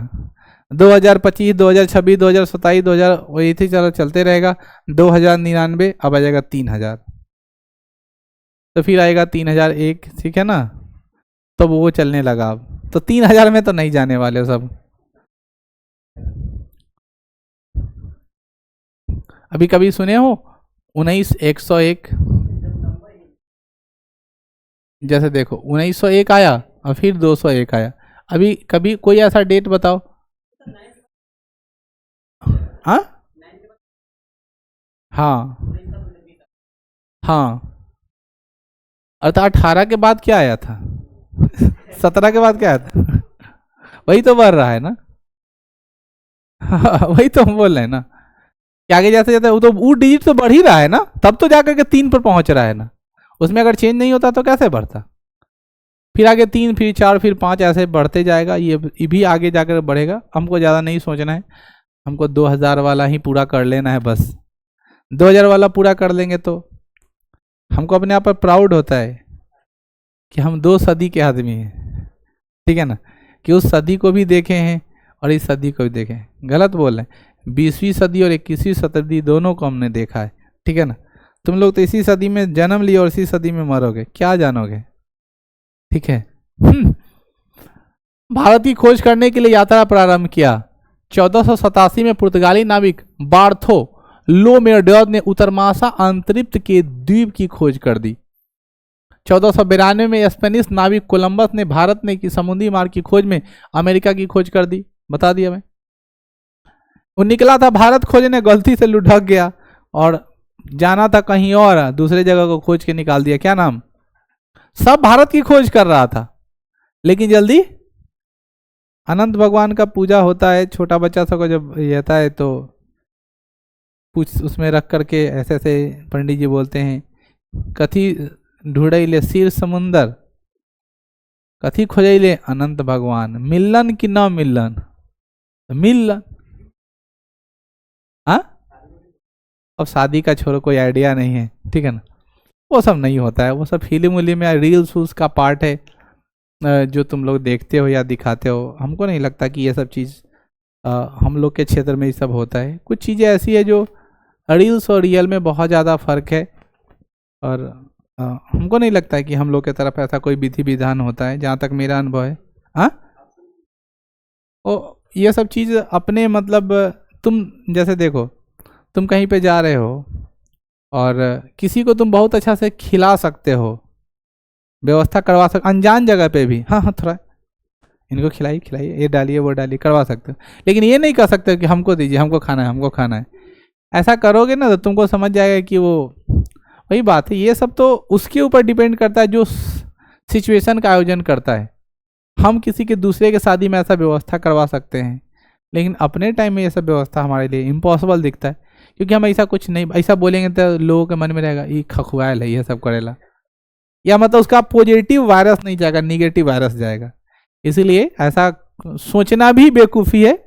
2025, 2026, 2027, 2000 वही थी, चलो चलते रहेगा। 2099 अब आ जाएगा 3000, तो फिर आएगा 3001, ठीक है ना। तो वो चलने लगा अब, तो 3000 में तो नहीं जाने वाले सब। अभी कभी सुने हो 19101, जैसे देखो 1901 आया और फिर 201 आया। अभी कभी कोई ऐसा डेट बताओ। हाँ हाँ हाँ, अर्थात 18 के बाद क्या आया था 17 के बाद क्या आया था वही तो बढ़ रहा है ना वही तो हम बोल रहे हैं ना कि आगे जैसे जाता है वो डिजिट तो बढ़ ही रहा है ना, तब तो जाकर के 3 पर पहुंच रहा है ना। उसमें अगर चेंज नहीं होता तो कैसे बढ़ता, फिर आगे 3, फिर 4, फिर 5 ऐसे बढ़ते जाएगा। ये भी आगे जाकर बढ़ेगा। हमको ज़्यादा नहीं सोचना है, हमको 2000 वाला ही पूरा कर लेना है बस। 2000 वाला पूरा कर लेंगे तो हमको अपने आप पर प्राउड होता है कि हम 2 सदी के आदमी हैं, ठीक है ना, कि उस सदी को भी देखे हैं और इस सदी को भी देखे हैं। गलत बोल रहे हैं, 20वीं सदी और 21वीं शताब्दी दोनों को हमने देखा है, ठीक है ना। तुम लोग तो इसी सदी में जन्म लिए और इसी सदी में मरोगे, क्या जानोगे, ठीक है। भारत की खोज करने के लिए यात्रा प्रारंभ किया। 1487 में पुर्तगाली नाविक बार्थो लोमेर्डर ने उत्तरमासा अंतरिक्ष के द्वीप की खोज कर दी। 1492 में स्पेनिश नाविक कोलंबस ने भारत में की समुद्री मार्ग की खोज में अमेरिका की खोज कर दी। बता दिया मैं, वो निकला था भारत खोजने, गलती से लुढ़क गया और जाना था कहीं और, दूसरे जगह को खोज के निकाल दिया। क्या नाम, सब भारत की खोज कर रहा था, लेकिन जल्दी अनंत भगवान का पूजा होता है, छोटा बच्चा सब को जब रहता है तो कुछ उसमें रख करके ऐसे ऐसे पंडित जी बोलते हैं, कथी ढूंढैले सिर समुंदर, कथी खोजैले अनंत भगवान, मिलन कि न मिलन, मिलन। हाँ, अब शादी का छोड़ो, कोई आइडिया नहीं है, ठीक है ना। वो सब नहीं होता है, वो सब फिल्म विल्म या रील्स उसका पार्ट है जो तुम लोग देखते हो या दिखाते हो। हमको नहीं लगता कि ये सब चीज़ हम लोग के क्षेत्र में ये सब होता है। कुछ चीज़ें ऐसी है जो रील्स और रियल में बहुत ज़्यादा फ़र्क है, और हमको नहीं लगता है कि हम लोग की तरफ ऐसा कोई विधि विधान होता है, जहाँ तक मेरा अनुभव है। हाँ, ओ ये सब चीज़ अपने मतलब, तुम जैसे देखो, तुम कहीं पे जा रहे हो और किसी को तुम बहुत अच्छा से खिला सकते हो, व्यवस्था करवा सकते, अनजान जगह पे भी, हाँ हाँ थोड़ा इनको खिलाइए खिलाइए, ये डालिए वो डालिए, करवा सकते हो। लेकिन ये नहीं कर सकते कि हमको दीजिए, हमको खाना है, हमको खाना है। ऐसा करोगे ना तो तुमको समझ जाएगा कि वो वही बात है। ये सब तो उसके ऊपर डिपेंड करता है जो सिचुएशन का आयोजन करता है। हम किसी के दूसरे के शादी में ऐसा व्यवस्था करवा सकते हैं, लेकिन अपने टाइम में ये सब व्यवस्था हमारे लिए इम्पॉसिबल दिखता है, क्योंकि हम ऐसा कुछ नहीं, ऐसा बोलेंगे तो लोगों के मन में रहेगा ये खखुआल है, ये सब करेला, या मतलब उसका पॉजिटिव वायरस नहीं जाएगा, निगेटिव वायरस जाएगा। इसीलिए ऐसा सोचना भी बेवकूफ़ी है।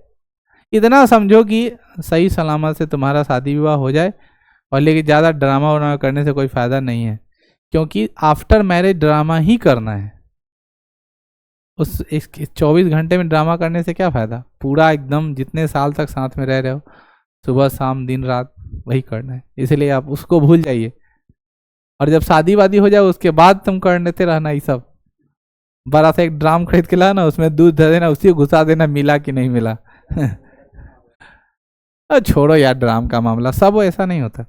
इतना समझो कि सही सलामत से तुम्हारा शादी विवाह हो जाए, और लेकिन ज़्यादा ड्रामा वरामा करने से कोई फ़ायदा नहीं है, क्योंकि आफ्टर मैरिज ड्रामा ही करना है। उस 24 घंटे में ड्रामा करने से क्या फ़ायदा? पूरा एकदम जितने साल तक साथ में रह रहे हो, सुबह शाम दिन रात वही करना है। इसलिए आप उसको भूल जाइए, और जब शादी वादी हो जाए उसके बाद तुम कर लेते रहना ये सब। बड़ा सा एक ड्राम खरीद के लाना, उसमें दूध धर देना, उसी को घुसा देना, मिला कि नहीं मिला। छोड़ो यार ड्राम का मामला, सब ऐसा नहीं होता।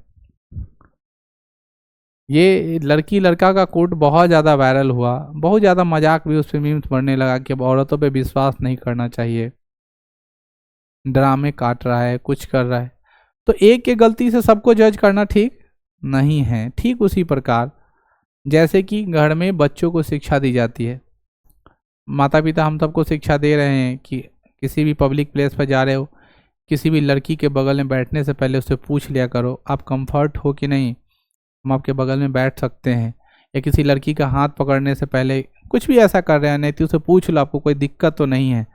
ये लड़की लड़का का कोट बहुत ज़्यादा वायरल हुआ, बहुत ज़्यादा मजाक भी उस पर मीम्स बढ़ने लगा कि अब औरतों पे विश्वास नहीं करना चाहिए, ड्रामे काट रहा है, कुछ कर रहा है। तो एक के गलती से सबको जज करना ठीक नहीं है। ठीक उसी प्रकार जैसे कि घर में बच्चों को शिक्षा दी जाती है, माता पिता हम सबको शिक्षा दे रहे हैं कि किसी भी पब्लिक प्लेस पर जा रहे हो, किसी भी लड़की के बगल में बैठने से पहले उससे पूछ लिया करो आप कंफर्ट हो कि नहीं, हम आपके बगल में बैठ सकते हैं। या किसी लड़की का हाथ पकड़ने से पहले कुछ भी ऐसा कर रहे हैं नहीं तो उसे पूछ लो आपको कोई दिक्कत तो नहीं है।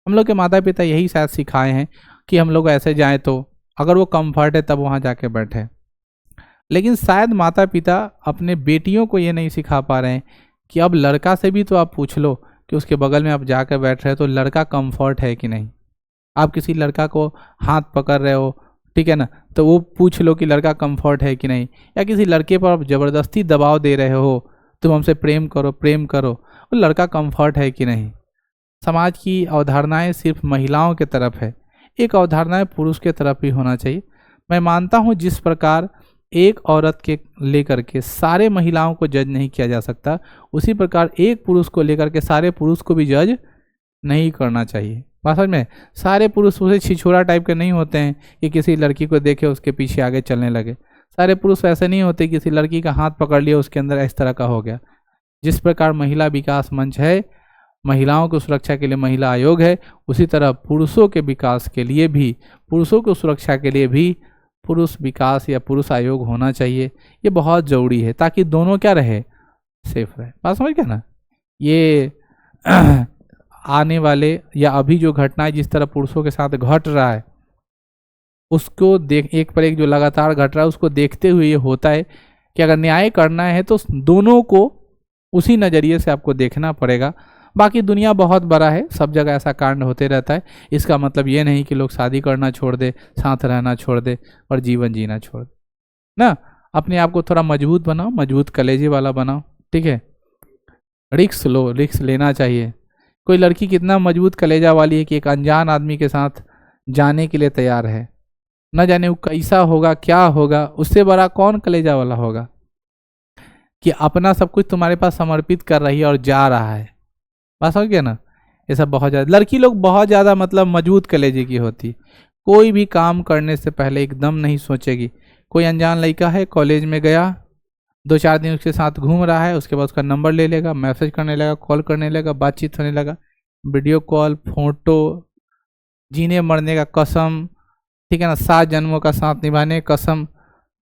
हम लोग के माता पिता यही शायद सिखाए हैं कि हम लोग ऐसे जाएं तो अगर वो कंफर्ट है तब वहाँ जाके बैठे। लेकिन शायद माता पिता अपने बेटियों को ये नहीं सिखा पा रहे हैं कि अब लड़का से भी तो आप पूछ लो कि उसके बगल में आप जाकर बैठ रहे हो तो लड़का कंफर्ट है कि नहीं। आप किसी लड़का को हाथ पकड़ रहे हो, ठीक है ना, तो वो पूछ लो कि लड़का कंफर्ट है कि नहीं। या किसी लड़के पर आप ज़बरदस्ती दबाव दे रहे हो, तुम हमसे प्रेम करो प्रेम करो, वो लड़का कंफर्ट है कि नहीं। समाज की अवधारणाएं सिर्फ महिलाओं के तरफ है, एक अवधारणाएं पुरुष के तरफ भी होना चाहिए। मैं मानता हूँ जिस प्रकार एक औरत के लेकर के सारे महिलाओं को जज नहीं किया जा सकता, उसी प्रकार एक पुरुष को लेकर के सारे पुरुष को भी जज नहीं करना चाहिए। बात समझ में? सारे पुरुष उसे छिछोरा टाइप के नहीं होते हैं कि किसी लड़की को देखे उसके पीछे आगे चलने लगे। सारे पुरुष ऐसे नहीं होते किसी लड़की का हाथ पकड़ लिया उसके अंदर इस तरह का हो गया। जिस प्रकार महिला विकास मंच है, महिलाओं की सुरक्षा के लिए महिला आयोग है, उसी तरह पुरुषों के विकास के लिए भी, पुरुषों की सुरक्षा के लिए भी पुरुष विकास या पुरुष आयोग होना चाहिए। ये बहुत ज़रूरी है ताकि दोनों क्या रहे, सेफ रहे। बात समझ गया ना? ये आने वाले या अभी जो घटना है जिस तरह पुरुषों के साथ घट रहा है उसको देख, एक पर एक जो लगातार घट रहा है उसको देखते हुए ये होता है कि अगर न्याय करना है तो दोनों को उसी नज़रिए से आपको देखना पड़ेगा। बाकी दुनिया बहुत बड़ा है, सब जगह ऐसा कांड होते रहता है। इसका मतलब ये नहीं कि लोग शादी करना छोड़ दे, साथ रहना छोड़ दे और जीवन जीना छोड़ दे ना। अपने आप को थोड़ा मजबूत बनाओ, मजबूत कलेजे वाला बनाओ, ठीक है। रिक्स लो, रिक्स लेना चाहिए। कोई लड़की कितना मजबूत कलेजा वाली है कि एक अनजान आदमी के साथ जाने के लिए तैयार है, न जाने वो कैसा होगा क्या होगा, उससे बड़ा कौन कलेजा वाला होगा कि अपना सब कुछ तुम्हारे पास समर्पित कर रही है और जा रहा है। बात समझ गया ना? ये सब बहुत ज़्यादा लड़की लोग बहुत ज़्यादा मतलब मजबूत कलेजे की होती, कोई भी काम करने से पहले एकदम नहीं सोचेगी। कोई अनजान लड़का है, कॉलेज में गया, 2-4 दिन उसके साथ घूम रहा है, उसके बाद उसका नंबर ले लेगा, मैसेज करने लगा, कॉल करने लगा, बातचीत होने लगा, वीडियो कॉल, फोटो, जीने मरने का कसम, ठीक है ना, 7 जन्मों का साथ निभाने का कसम,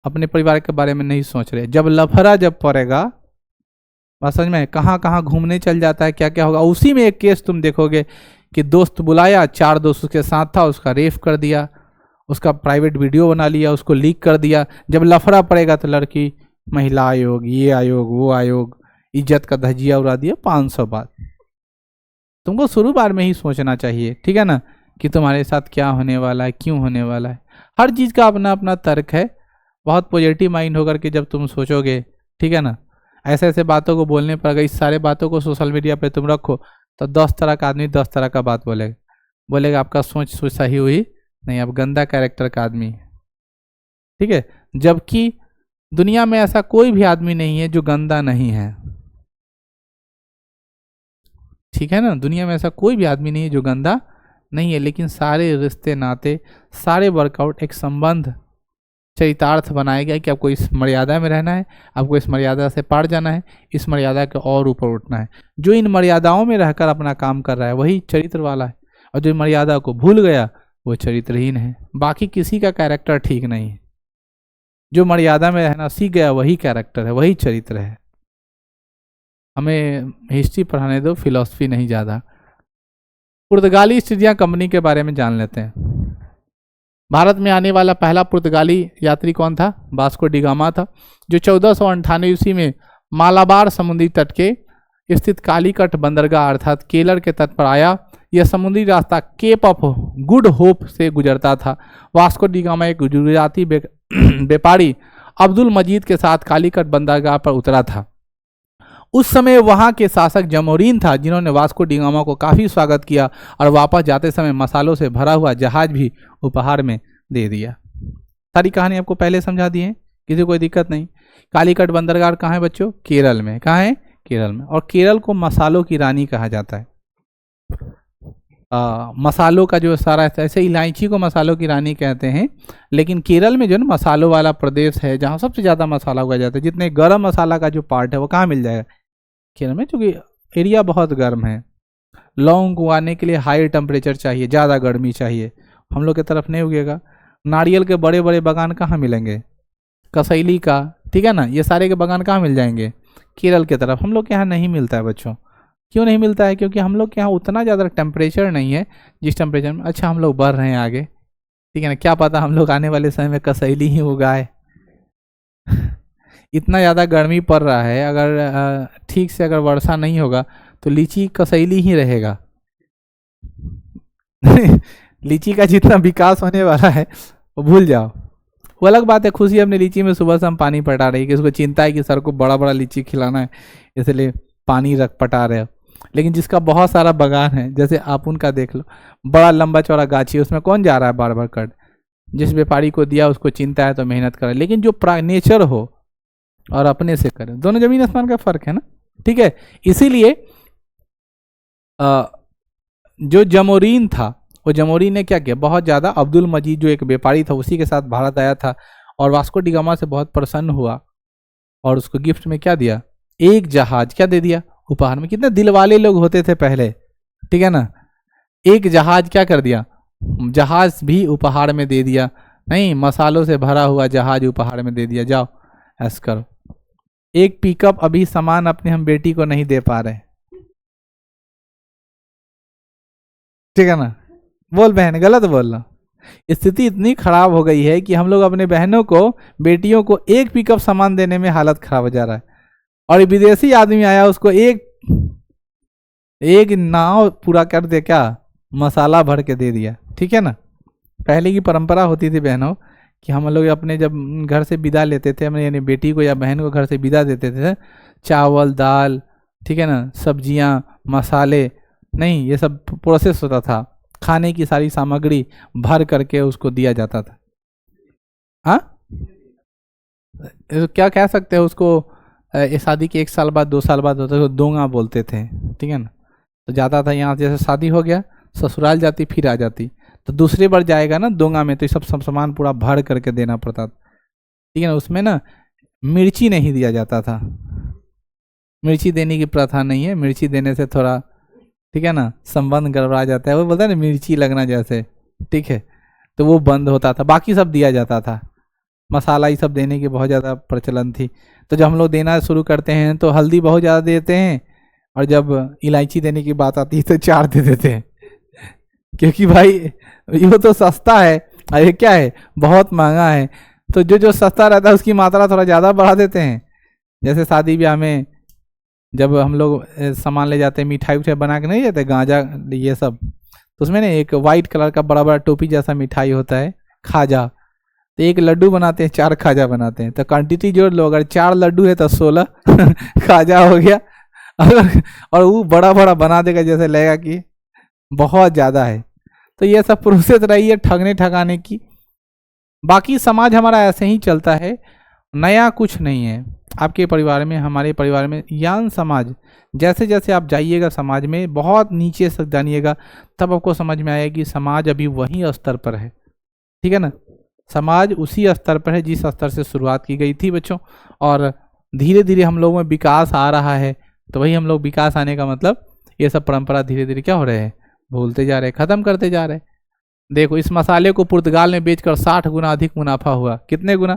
अपने परिवार के बारे में नहीं सोच रहे। जब लफड़ा जब पड़ेगा, बात समझ में, कहाँ कहाँ घूमने चल जाता है, क्या क्या होगा। उसी में एक केस तुम देखोगे कि दोस्त बुलाया, 4 दोस्त उसके साथ था, उसका रेप कर दिया, उसका प्राइवेट वीडियो बना लिया, उसको लीक कर दिया। जब लफड़ा पड़ेगा तो लड़की महिला आयोग, ये आयोग वो आयोग, इज्जत का धजिया उड़ा दिया 500 बात। तुमको शुरू बार में ही सोचना चाहिए, ठीक है ना, कि तुम्हारे साथ क्या होने वाला है, क्यों होने वाला है। हर चीज़ का अपना अपना तर्क है। बहुत पॉजिटिव माइंड होकर के जब तुम सोचोगे, ठीक है ना, ऐसे ऐसे बातों को बोलने पर अगर इस सारे बातों को सोशल मीडिया पे तुम रखो तो 10 तरह का आदमी 10 तरह का बात बोलेगा आपका सोच सही हुई नहीं, आप गंदा कैरेक्टर का आदमी है, ठीक है। जबकि दुनिया में ऐसा कोई भी आदमी नहीं है जो गंदा नहीं है, ठीक है ना। दुनिया में ऐसा कोई भी आदमी नहीं है जो गंदा नहीं है, लेकिन सारे रिश्ते नाते, सारे वर्कआउट एक संबंध चरितार्थ बनाया गया कि आपको इस मर्यादा में रहना है, आपको इस मर्यादा से पार जाना है, इस मर्यादा के और ऊपर उठना है। जो इन मर्यादाओं में रहकर अपना काम कर रहा है वही चरित्र वाला है, और जो मर्यादा को भूल गया वो चरित्रहीन है। बाकी किसी का कैरेक्टर ठीक नहीं है। जो मर्यादा में रहना सीख गया वही कैरेक्टर है, वही चरित्र है। हमें हिस्ट्री पढ़ाने दो, फिलॉसफी नहीं ज़्यादा। पुर्तगाली ईस्ट इंडिया कंपनी के बारे में जान लेते हैं। भारत में आने वाला पहला पुर्तगाली यात्री कौन था? वास्को डी गामा था, जो 1498 ईस्वी में मालाबार समुद्री तट के स्थित कालीकट बंदरगाह अर्थात केलर के तट पर आया। यह समुद्री रास्ता केप ऑफ गुड होप से गुजरता था। वास्को डी गामा एक गुजराती व्यापारी अब्दुल मजीद के साथ कालीकट बंदरगाह पर उतरा था। उस समय वहां के शासक जमोरीन था, जिन्होंने वास्को डी गामा को काफ़ी स्वागत किया और वापस जाते समय मसालों से भरा हुआ जहाज भी उपहार में दे दिया। सारी कहानी आपको पहले समझा दी है, किसी कोई दिक्कत नहीं। कालीकट बंदरगाह कहाँ है बच्चों? केरल में। कहाँ है? केरल में। और केरल को मसालों की रानी कहा जाता है। मसालों का जो सारा, ऐसे इलायची को मसालों की रानी कहते हैं, लेकिन केरल में जो ना मसालों वाला प्रदेश है जहाँ सबसे ज़्यादा मसाला उगाया जाता है। जितने गर्म मसाला का जो पार्ट है वो कहाँ मिल जाएगा? केरल में, क्योंकि एरिया बहुत गर्म है। लौंग उगाने के लिए हाई टेम्परेचर चाहिए, ज़्यादा गर्मी चाहिए। हम लोग की तरफ नहीं उगेगा। नारियल के बड़े बड़े बागान कहाँ मिलेंगे? कसैली का, ठीक है ना, ये सारे के बागान कहाँ मिल जाएंगे? केरल के तरफ। हम लोग के यहाँ नहीं मिलता है बच्चों। क्यों नहीं मिलता है? क्योंकि हम लोग के यहाँ उतना ज़्यादा टेम्परेचर नहीं है जिस टेम्परेचर में, अच्छा हम लोग बढ़ रहे हैं आगे, ठीक है ना, क्या पता हम लोग आने वाले समय में कसैली ही उगाए। इतना ज़्यादा गर्मी पड़ रहा है, अगर ठीक से अगर वर्षा नहीं होगा तो लीची कसैली ही रहेगा। लीची का जितना विकास होने वाला है वो भूल जाओ। वो अलग बात है, खुशी अपनी लीची में सुबह से हम पानी पटा रही है कि उसको चिंता है कि सर को बड़ा बड़ा लीची खिलाना है, इसलिए पानी पटा रहे हो। लेकिन जिसका बहुत सारा बागान है, जैसे आप उनका देख लो, बड़ा लंबा चौड़ा गाछी, उसमें कौन जा रहा है बार बार कट? जिस व्यापारी को दिया उसको चिंता है तो मेहनत करे। लेकिन जो नेचर हो और अपने से करे, दोनों जमीन आसमान का फर्क है ना, ठीक है। इसीलिए जो जमोरीन था, वो जमोरीन ने क्या किया, बहुत ज़्यादा अब्दुल मजीद जो एक व्यापारी था उसी के साथ भारत आया था और वास्को डी गामा से बहुत प्रसन्न हुआ और उसको गिफ्ट में क्या दिया? एक जहाज। क्या दे दिया उपहार में? कितने दिल वाले लोग होते थे पहले, ठीक है ना। एक जहाज क्या कर दिया? जहाज भी उपहार में दे दिया। नहीं, मसालों से भरा हुआ जहाज उपहार में दे दिया। जाओ ऐसा करो। एक पिकअप अभी सामान अपने हम बेटी को नहीं दे पा रहे, ठीक है ना। बोल बहन, गलत बोल रहा। स्थिति इतनी खराब हो गई है कि हम लोग अपने बहनों को, बेटियों को एक पिकअप सामान देने में हालत खराब हो जा रहा है। और विदेशी आदमी आया, उसको एक नाव पूरा कर दे, क्या मसाला भर के दे दिया, ठीक है ना। पहले की परंपरा होती थी बहनों कि हम लोग अपने जब घर से विदा लेते थे, अपने यानी बेटी को या बहन को घर से विदा देते थे, चावल दाल, ठीक है ना, सब्जियां, मसाले, नहीं ये सब प्रोसेस होता था, खाने की सारी सामग्री भर करके उसको दिया जाता था। हाँ, क्या कह सकते हैं उसको, शादी के 1 साल बाद 2 साल बाद होता है, दोंगा बोलते थे, ठीक है ना। तो जाता था यहाँ, जैसे शादी हो गया ससुराल जाती, फिर आ जाती, तो दूसरी बार जाएगा ना दोंगा में, तो ये सब सामान पूरा भर करके देना पड़ता था, ठीक है ना। उसमें ना मिर्ची नहीं दिया जाता था, मिर्ची देने की प्रथा नहीं है। मिर्ची देने से थोड़ा, ठीक है ना, संबंध गड़बड़ा जाता है, वो बोलता है ना मिर्ची लगना जैसे, ठीक है, तो वो बंद होता था। बाकी सब दिया जाता था, मसाला ये सब देने की बहुत ज़्यादा प्रचलन थी। तो जब हम लोग देना शुरू करते हैं तो हल्दी बहुत ज़्यादा देते हैं, और जब इलायची देने की बात आती है तो 4 दे देते हैं, क्योंकि भाई ये तो सस्ता है और ये क्या है, बहुत महंगा है। तो जो सस्ता रहता है उसकी मात्रा थोड़ा ज़्यादा बढ़ा देते हैं। जैसे शादी ब्याह में जब हम लोग सामान ले जाते हैं, मिठाई उठाई बना के नहीं जाते, गांजा ये सब, तो उसमें ना एक वाइट कलर का बड़ा बड़ा टोपी जैसा मिठाई होता है, खाजा, तो एक लड्डू बनाते हैं 4 खाजा बनाते हैं, तो क्वांटिटी जोड़ लो, अगर 4 लड्डू है तो 16 खाजा हो गया। अगर और वो बड़ा बड़ा बना देगा, जैसे लगेगा कि बहुत ज़्यादा है। तो ये सब प्रोसेस रही है ठगने ठगाने की। बाकी समाज हमारा ऐसे ही चलता है, नया कुछ नहीं है। आपके परिवार में, हमारे परिवार में, यान समाज, जैसे जैसे आप जाइएगा समाज में, बहुत नीचे तक जानिएगा, तब आपको समझ में आएगा कि समाज अभी वही स्तर पर है। ठीक है ना, समाज उसी स्तर पर है जिस स्तर से शुरुआत की गई थी बच्चों, और धीरे धीरे हम लोगों में विकास आ रहा है। तो वही हम लोग, विकास आने का मतलब ये सब परंपरा धीरे धीरे क्या हो रहे हैं, भूलते जा रहे हैं, ख़त्म करते जा रहे हैं। देखो, इस मसाले को पुर्तगाल में बेचकर 60 गुना अधिक मुनाफा हुआ। कितने गुना?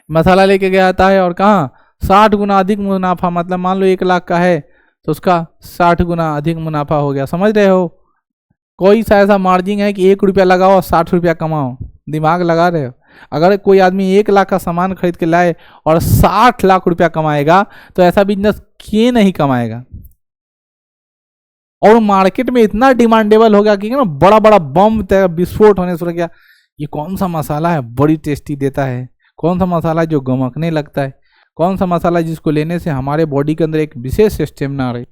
मसाला लेके गया आता है और कहाँ 60 गुना अधिक मुनाफा, मतलब मान लो 1 लाख का है तो उसका 60 गुना अधिक मुनाफा हो गया। समझ रहे हो? कोई सा ऐसा मार्जिन है कि 1 रुपया लगाओ और 60 रुपया कमाओ? दिमाग लगा रहे हो? अगर कोई आदमी 1 लाख का सामान खरीद के लाए और 60 लाख रुपया कमाएगा तो ऐसा बिजनेस क्यों नहीं कमाएगा? और मार्केट में इतना डिमांडेबल हो गया कि ना, बड़ा बड़ा बम विस्फोट होने से गया। ये कौन सा मसाला है बड़ी टेस्टी देता है, कौन सा मसाला जो गमकने लगता है, कौन सा मसाला जिसको लेने से हमारे बॉडी के अंदर एक विशेष स्टेमिना आ रही।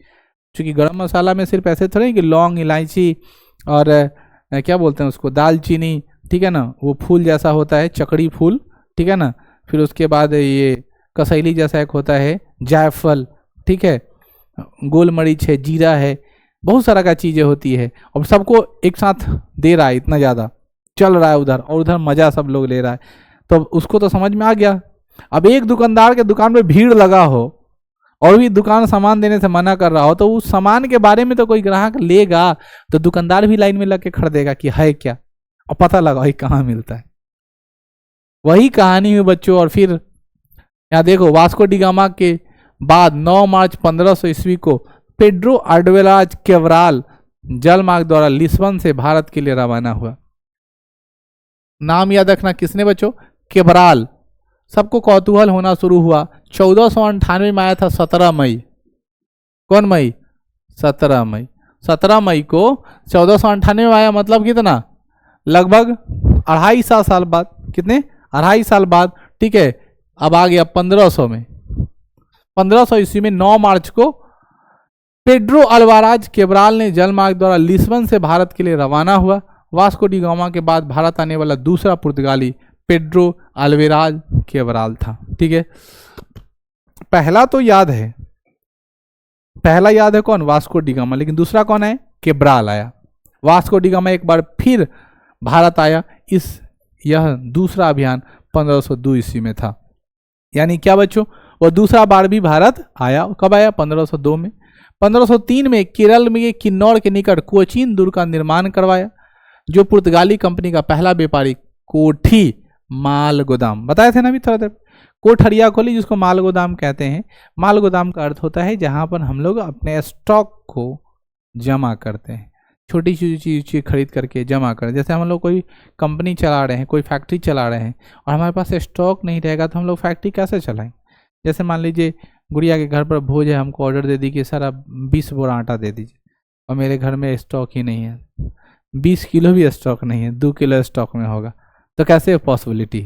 क्योंकि गरम मसाला में सिर्फ ऐसे थोड़े कि लौंग, इलायची और क्या बोलते हैं उसको, दालचीनी, ठीक है ना, वो फूल जैसा होता है, चकड़ी फूल, ठीक है ना, फिर उसके बाद ये कसैली जैसा एक होता है जायफल, ठीक है, गोल मरीच है, जीरा है, बहुत सारा का चीज़ें होती है, और सबको एक साथ दे रहा है, इतना ज़्यादा चल रहा है उधर, और उधर मज़ा सब लोग ले रहा है। तो उसको तो समझ में आ गया। अब एक दुकानदार के दुकान में भीड़ लगा हो और भी दुकान सामान देने से मना कर रहा हो, तो उस सामान के बारे में तो कोई ग्राहक लेगा, तो दुकानदार भी लाइन में लग के खरीदेगा कि है क्या, और पता लगा कहाँ मिलता है। वही कहानी हुई बच्चों। और फिर यहाँ देखो, वास्को डी गामा के बाद 9 मार्च 1500 ईस्वी को पेड्रो अल्वारेज कैब्राल जलमार्ग द्वारा लिस्बन से भारत के लिए रवाना हुआ। नाम याद रखना किसने बच्चों? कैब्राल। सबको कौतूहल होना शुरू हुआ। 1498 में आया था 17 मई। कौन मई? 17 मई। 17 मई को 1498 में आया, मतलब कितना? लगभग 2.5 साल बाद। कितने? 2.5 साल बाद। ठीक है, अब आ गया 1500 में। 1500 ईस्वी में 9 मार्च को पेड्रो अल्वारेज कैब्राल ने जलमार्ग द्वारा लिस्बन से भारत के लिए रवाना हुआ। वास्को डी गामा के बाद भारत आने वाला दूसरा पुर्तगाली पेड्रो अल्वारेज कैब्राल था। ठीक है, पहला तो याद है, पहला याद है कौन? Vasco D gamma. लेकिन दूसरा कौन है? कैब्राल आया। वास्को डी गामा एक बार फिर भारत आया। यह दूसरा अभियान 1502 ईस्वी में था। यानी क्या बच्चों, वो दूसरा बार भी भारत आया। कब आया? 1502 में। 1503 में केरल में किन्नौर के निकट कोचीन दुर्ग का निर्माण करवाया, जो पुर्तगाली कंपनी का पहला व्यापारिक कोठी माल गोदाम, बताए थे ना अभी थोड़ा देर, कोठरिया खोली जिसको माल गोदाम कहते हैं। माल गोदाम का अर्थ होता है जहां पर हम लोग अपने स्टॉक को जमा करते हैं, छोटी चीज़ खरीद करके जमा करें। जैसे हम लोग कोई कंपनी चला रहे हैं, कोई फैक्ट्री चला रहे हैं, और हमारे पास स्टॉक नहीं रहेगा तो हम लोग फैक्ट्री कैसे चलाएं? जैसे मान लीजिए गुड़िया के घर पर भोज है, हमको ऑर्डर दे दी कि सर आप 20 बोरा आटा दे दीजिए, और मेरे घर में स्टॉक ही नहीं है, 20 किलो भी स्टॉक नहीं है, 2 किलो स्टॉक में होगा, तो कैसे पॉसिबिलिटी?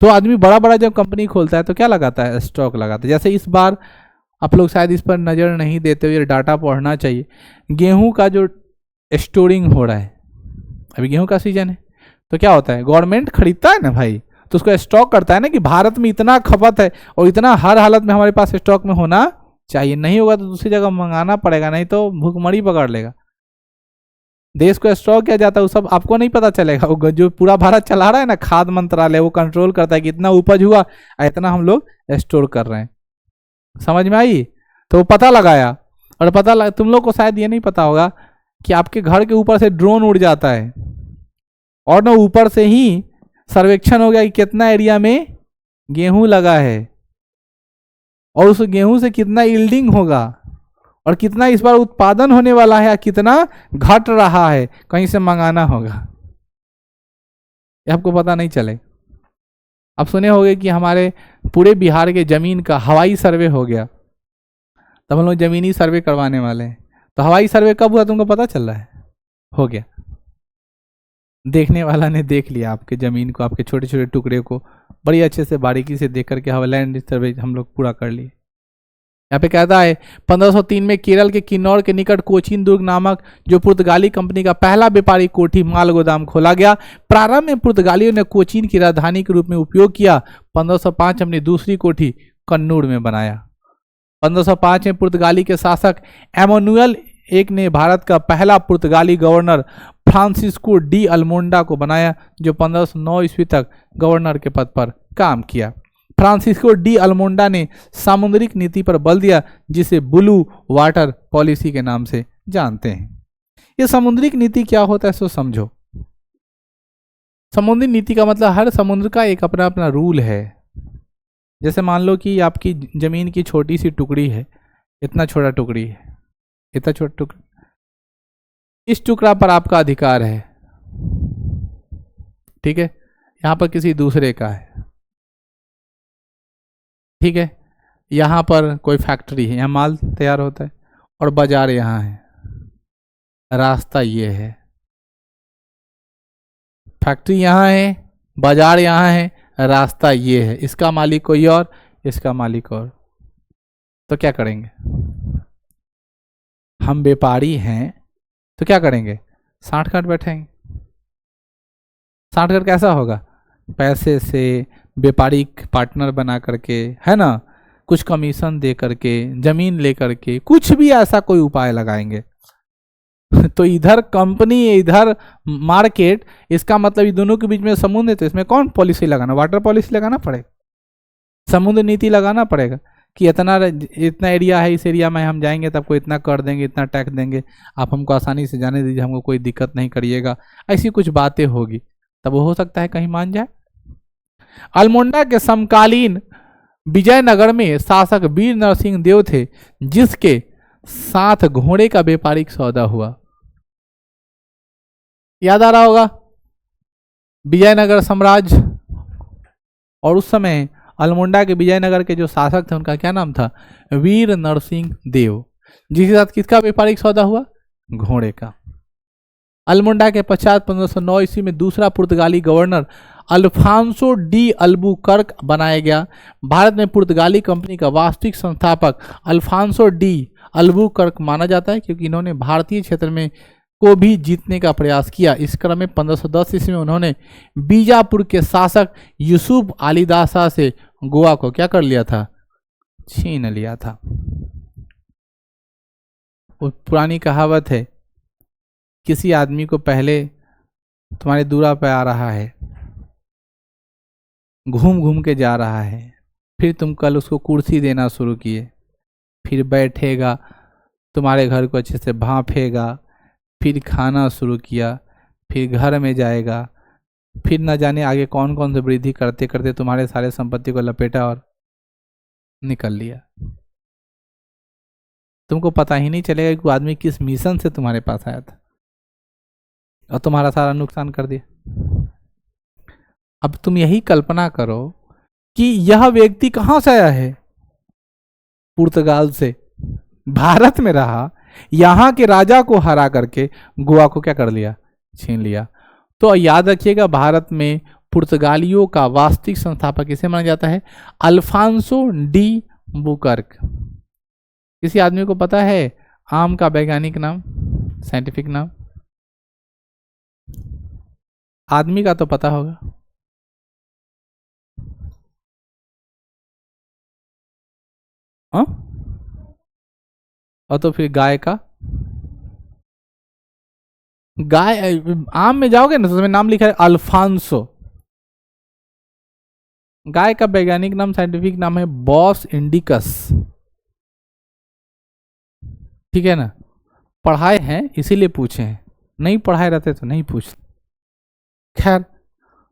तो आदमी बड़ा बड़ा जब कंपनी खोलता है तो क्या लगाता है? स्टॉक लगाता है। जैसे इस बार आप लोग शायद इस पर नज़र नहीं देते हुए, डाटा पढ़ना चाहिए। गेहूं का जो स्टोरिंग हो रहा है, अभी गेहूं का सीजन है, तो क्या होता है? गवर्नमेंट खरीदता है ना भाई, तो उसको स्टॉक करता है ना कि भारत में इतना खपत है और इतना हर हालत में हमारे पास स्टॉक में होना चाहिए। नहीं होगा तो दूसरी जगह मंगाना पड़ेगा, नहीं तो भूखमरी पकड़ लेगा। देश को स्टॉक किया जाता है, वो सब आपको नहीं पता चलेगा। वो जो पूरा भारत चला रहा है ना, खाद्य मंत्रालय, वो कंट्रोल करता है कि इतना उपज हुआ, इतना हम लोग स्टोर कर रहे हैं। समझ में आई? तो वो पता लगाया, और तुम लोग को शायद ये नहीं पता होगा कि आपके घर के ऊपर से ड्रोन उड़ जाता है, और ना ऊपर से ही सर्वेक्षण हो गया कि कितना एरिया में गेहूं लगा है, और उस गेहूं से कितना यील्डिंग होगा, और कितना इस बार उत्पादन होने वाला है, या कितना घट रहा है, कहीं से मंगाना होगा। ये आपको पता नहीं चले। अब सुने होंगे कि हमारे पूरे बिहार के जमीन का हवाई सर्वे हो गया, तब हम लोग जमीनी सर्वे करवाने वाले हैं। तो हवाई सर्वे कब हुआ तुमको पता चल रहा है? हो गया। देखने वाला ने देख लिया आपके ज़मीन को, आपके छोटे छोटे टुकड़े को बड़ी अच्छे से बारीकी से देख करके लैंड सर्वे हम लोग पूरा कर लिए। यहाँ पे कहता है 1503 में केरल के किन्नौर के निकट कोचीन दुर्ग नामक जो पुर्तगाली कंपनी का पहला व्यापारिक कोठी माल गोदाम खोला गया। प्रारंभ में पुर्तगालियों ने कोचीन की राजधानी के रूप में उपयोग किया। 1505 अपनी दूसरी कोठी कन्नूर में बनाया। 1505 में पुर्तगाली के शासक एमोनुएल एक ने भारत का पहला पुर्तगाली गवर्नर फ्रांसिस्को डी अल्मोंडा को बनाया, जो 1509 ईस्वी तक गवर्नर के पद पर काम किया। फ्रांसिस्को डी अल्मोंडा ने सामुद्रिक नीति पर बल दिया, जिसे ब्लू वाटर पॉलिसी के नाम से जानते हैं। ये सामुद्रिक नीति क्या होता है सो समझो। समुद्री नीति का मतलब हर समुद्र का एक अपना अपना रूल है। जैसे मान लो कि आपकी जमीन की छोटी सी टुकड़ी है, इतना छोटा टुकड़ी है, इतना छोटा टुकड़ा, इस टुकड़ा पर आपका अधिकार है, ठीक है, यहां पर किसी दूसरे का है, ठीक है, यहां पर कोई फैक्ट्री है, यहां माल तैयार होता है, और बाजार यहां है, रास्ता ये है, फैक्ट्री यहां है, बाजार यहां है, रास्ता ये है, इसका मालिक कोई और, इसका मालिक और। तो क्या करेंगे? हम व्यापारी हैं तो क्या करेंगे? साठ गांठ बैठेंगे। साठ गांठ कैसा होगा? पैसे से, व्यापारिक पार्टनर बना करके, है ना, कुछ कमीशन दे करके, जमीन ले करके, कुछ भी ऐसा कोई उपाय लगाएंगे। तो इधर कंपनी, इधर मार्केट, इसका मतलब इन दोनों के बीच में समुद्र है, तो इसमें कौन पॉलिसी लगाना? वाटर पॉलिसी लगाना पड़ेगा, समुद्र नीति लगाना पड़ेगा कि इतना एरिया है, इस एरिया में हम जाएंगे तो आपको इतना कर देंगे, इतना टैक्स देंगे, आप हमको आसानी से जाने दीजिए, हमको कोई दिक्कत नहीं करिएगा। ऐसी कुछ बातें होगी, तब हो सकता है कहीं मान जाए। अल्मोंडा के समकालीन विजयनगर में शासक वीर नरसिंह देव थे, जिसके साथ घोड़े का व्यापारिक सौदा हुआ। याद आ रहा होगा विजयनगर साम्राज्य, और उस समय अल्मोंडा के विजयनगर के जो शासक थे उनका क्या नाम था? वीर नरसिंह देव, जिसके साथ किसका व्यापारिक सौदा हुआ? घोड़े का। अल्मोंडा के पश्चात 1509 ईस्वी में दूसरा पुर्तगाली गवर्नर अल्फांसो डी अल्बुकर्क बनाया गया। भारत में पुर्तगाली कंपनी का वास्तविक संस्थापक अल्फांसो डी अल्बुकर्क माना जाता है, क्योंकि इन्होंने भारतीय क्षेत्र में को भी जीतने का प्रयास किया। इस क्रम में 1510 ईस्वी में उन्होंने बीजापुर के शासक यूसुफ अली दासा से गोवा को क्या कर लिया था? छीन लिया था। वो पुरानी कहावत है, किसी आदमी को पहले तुम्हारे दूरा पे आ रहा है, घूम घूम के जा रहा है, फिर तुम कल उसको कुर्सी देना शुरू किए, फिर बैठेगा, तुम्हारे घर को अच्छे से भांफेगा, फिर खाना शुरू किया, फिर घर में जाएगा, फिर न जाने आगे कौन कौन से वृद्धि करते करते तुम्हारे सारे संपत्ति को लपेटा और निकल लिया। तुमको पता ही नहीं चलेगा कि वो आदमी किस मिशन से तुम्हारे पास आया था, और तुम्हारा सारा नुकसान कर दिया। अब तुम यही कल्पना करो कि यह व्यक्ति कहां से आया है? पुर्तगाल से, भारत में रहा, यहां के राजा को हरा करके गोवा को क्या कर लिया? छीन लिया। तो याद रखिएगा, भारत में पुर्तगालियों का वास्तविक संस्थापक किसे माना जाता है? Afonso de Albuquerque. किसी आदमी को पता है आम का वैज्ञानिक नाम, साइंटिफिक नाम? आदमी का तो पता होगा, हाँ? और तो फिर गाय का, गाय आम में जाओगे ना तो उसमें नाम लिखा है अल्फांसो। गाय का वैज्ञानिक नाम, साइंटिफिक नाम है बॉस इंडिकस, ठीक है ना? पढ़ाए हैं इसीलिए पूछे हैं, नहीं पढ़ाए रहते तो नहीं पूछते। खैर,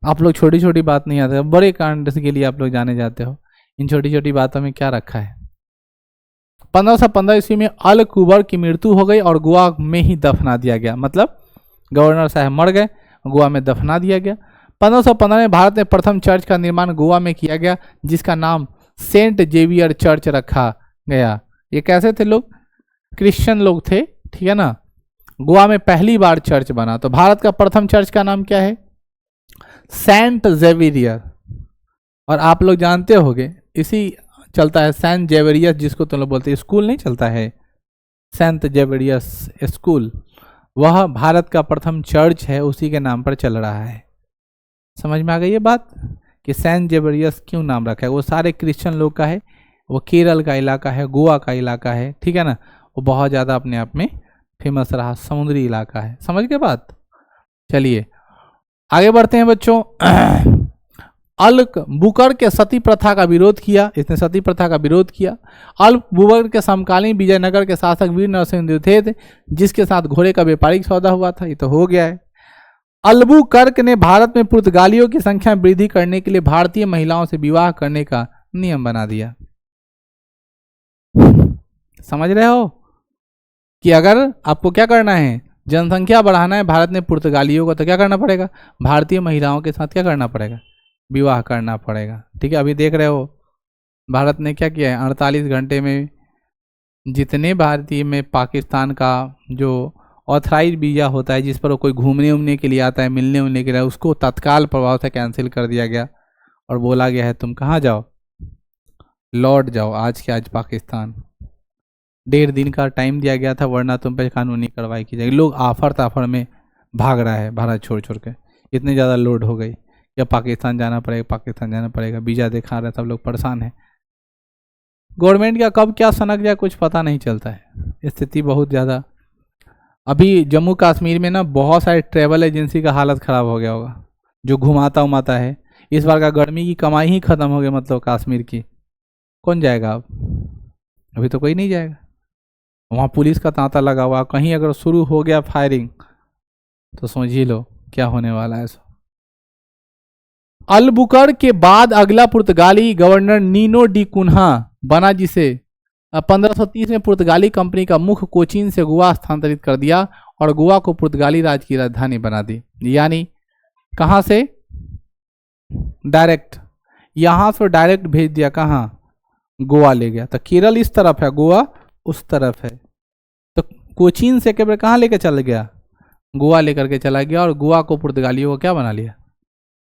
आप लोग छोटी छोटी बात नहीं आते, बड़े कांड के लिए आप लोग जाने जाते हो। इन छोटी छोटी बातों में क्या रखा है? 1515 ईस्वी में अल कुबर की मृत्यु हो गई और गोवा में ही दफना दिया गया। मतलब गवर्नर साहब मर गए, गोवा में दफना दिया गया। 1515 में भारत में प्रथम चर्च का निर्माण गोवा में किया गया, जिसका नाम सेंट जेवियर चर्च रखा गया। ये कैसे थे लोग? क्रिश्चियन लोग थे, ठीक है ना? गोवा में पहली बार चर्च बना। तो भारत का प्रथम चर्च का नाम क्या है? Saint Xavier. और आप लोग जानते होंगे इसी चलता है सेंट जेवियर्स, जिसको तुम लोग बोलते हैं स्कूल नहीं चलता है, सेंट जेवियर्स स्कूल, वह भारत का प्रथम चर्च है, उसी के नाम पर चल रहा है। समझ में आ गई ये बात कि सेंट जेवियर्स क्यों नाम रखा है? वो सारे क्रिश्चियन लोग का है, वो केरल का इलाका है, गोवा का इलाका है, ठीक है ना। वो बहुत ज़्यादा अपने आप में फेमस रहा, समुद्री इलाका है। समझ गए बात? चलिए आगे बढ़ते हैं बच्चों। अल-बुकर के सती प्रथा का विरोध किया, इसने सती प्रथा का विरोध किया। अल-बुकर के समकालीन विजयनगर के शासक वीर नरसिंह देव थे, जिसके साथ घोड़े का व्यापारिक सौदा हुआ था। ये तो हो गया है। अल्बुकर्क ने भारत में पुर्तगालियों की संख्या में वृद्धि करने के लिए भारतीय महिलाओं से विवाह करने का नियम बना दिया। समझ रहे हो कि अगर आपको क्या करना है, जनसंख्या बढ़ाना है भारत में पुर्तगालियों को, तो क्या करना पड़ेगा? भारतीय महिलाओं के साथ क्या करना पड़ेगा? विवाह करना पड़ेगा। ठीक है, अभी देख रहे हो भारत ने क्या किया है, 48 घंटे में जितने भारतीय में पाकिस्तान का जो ऑथराइज वीज़ा होता है, जिस पर वो कोई घूमने उमने के लिए आता है, मिलने उलने के लिए, उसको तत्काल प्रभाव से कैंसिल कर दिया गया और बोला गया है तुम कहाँ जाओ, लौट जाओ आज के आज पाकिस्तान। 1.5 दिन का टाइम दिया गया था, वरना तुम पे कानूनी कार्रवाई की जाएगी। लोग आफर ताफर में भाग रहा है भारत छोड़ छोड़ के, इतनी ज़्यादा लोड हो गई, या पाकिस्तान जाना पड़ेगा, पाकिस्तान जाना पड़ेगा, वीज़ा दिखा रहे, सब लोग परेशान हैं। गवर्नमेंट का कब क्या सनक जाए कुछ पता नहीं चलता है, स्थिति बहुत ज़्यादा। अभी जम्मू कश्मीर में ना बहुत सारे ट्रैवल एजेंसी का हालत ख़राब हो गया होगा, जो घुमाता उमाता है। इस बार का गर्मी की कमाई ही ख़त्म हो गई, मतलब कश्मीर की। कौन जाएगा अब? अभी तो कोई नहीं जाएगा। वहाँ पुलिस का तांता लगा हुआ, कहीं अगर शुरू हो गया फायरिंग तो समझ ही लो क्या होने वाला है। अल-बुकर के बाद अगला पुर्तगाली गवर्नर नीनो डी कुन्हा बना, जिसे 1530 में पुर्तगाली कंपनी का मुख्य कोचीन से गोवा स्थानांतरित कर दिया और गोवा को पुर्तगाली राज्य की राजधानी बना दी। यानी कहाँ से डायरेक्ट, यहाँ से डायरेक्ट भेज दिया, कहाँ? गोवा ले गया। तो केरल इस तरफ है, गोवा उस तरफ है। तो कोचीन से केवल कहाँ लेकर चल गया? गोवा लेकर के चला गया और गोवा को पुर्तगालियों को क्या बना लिया?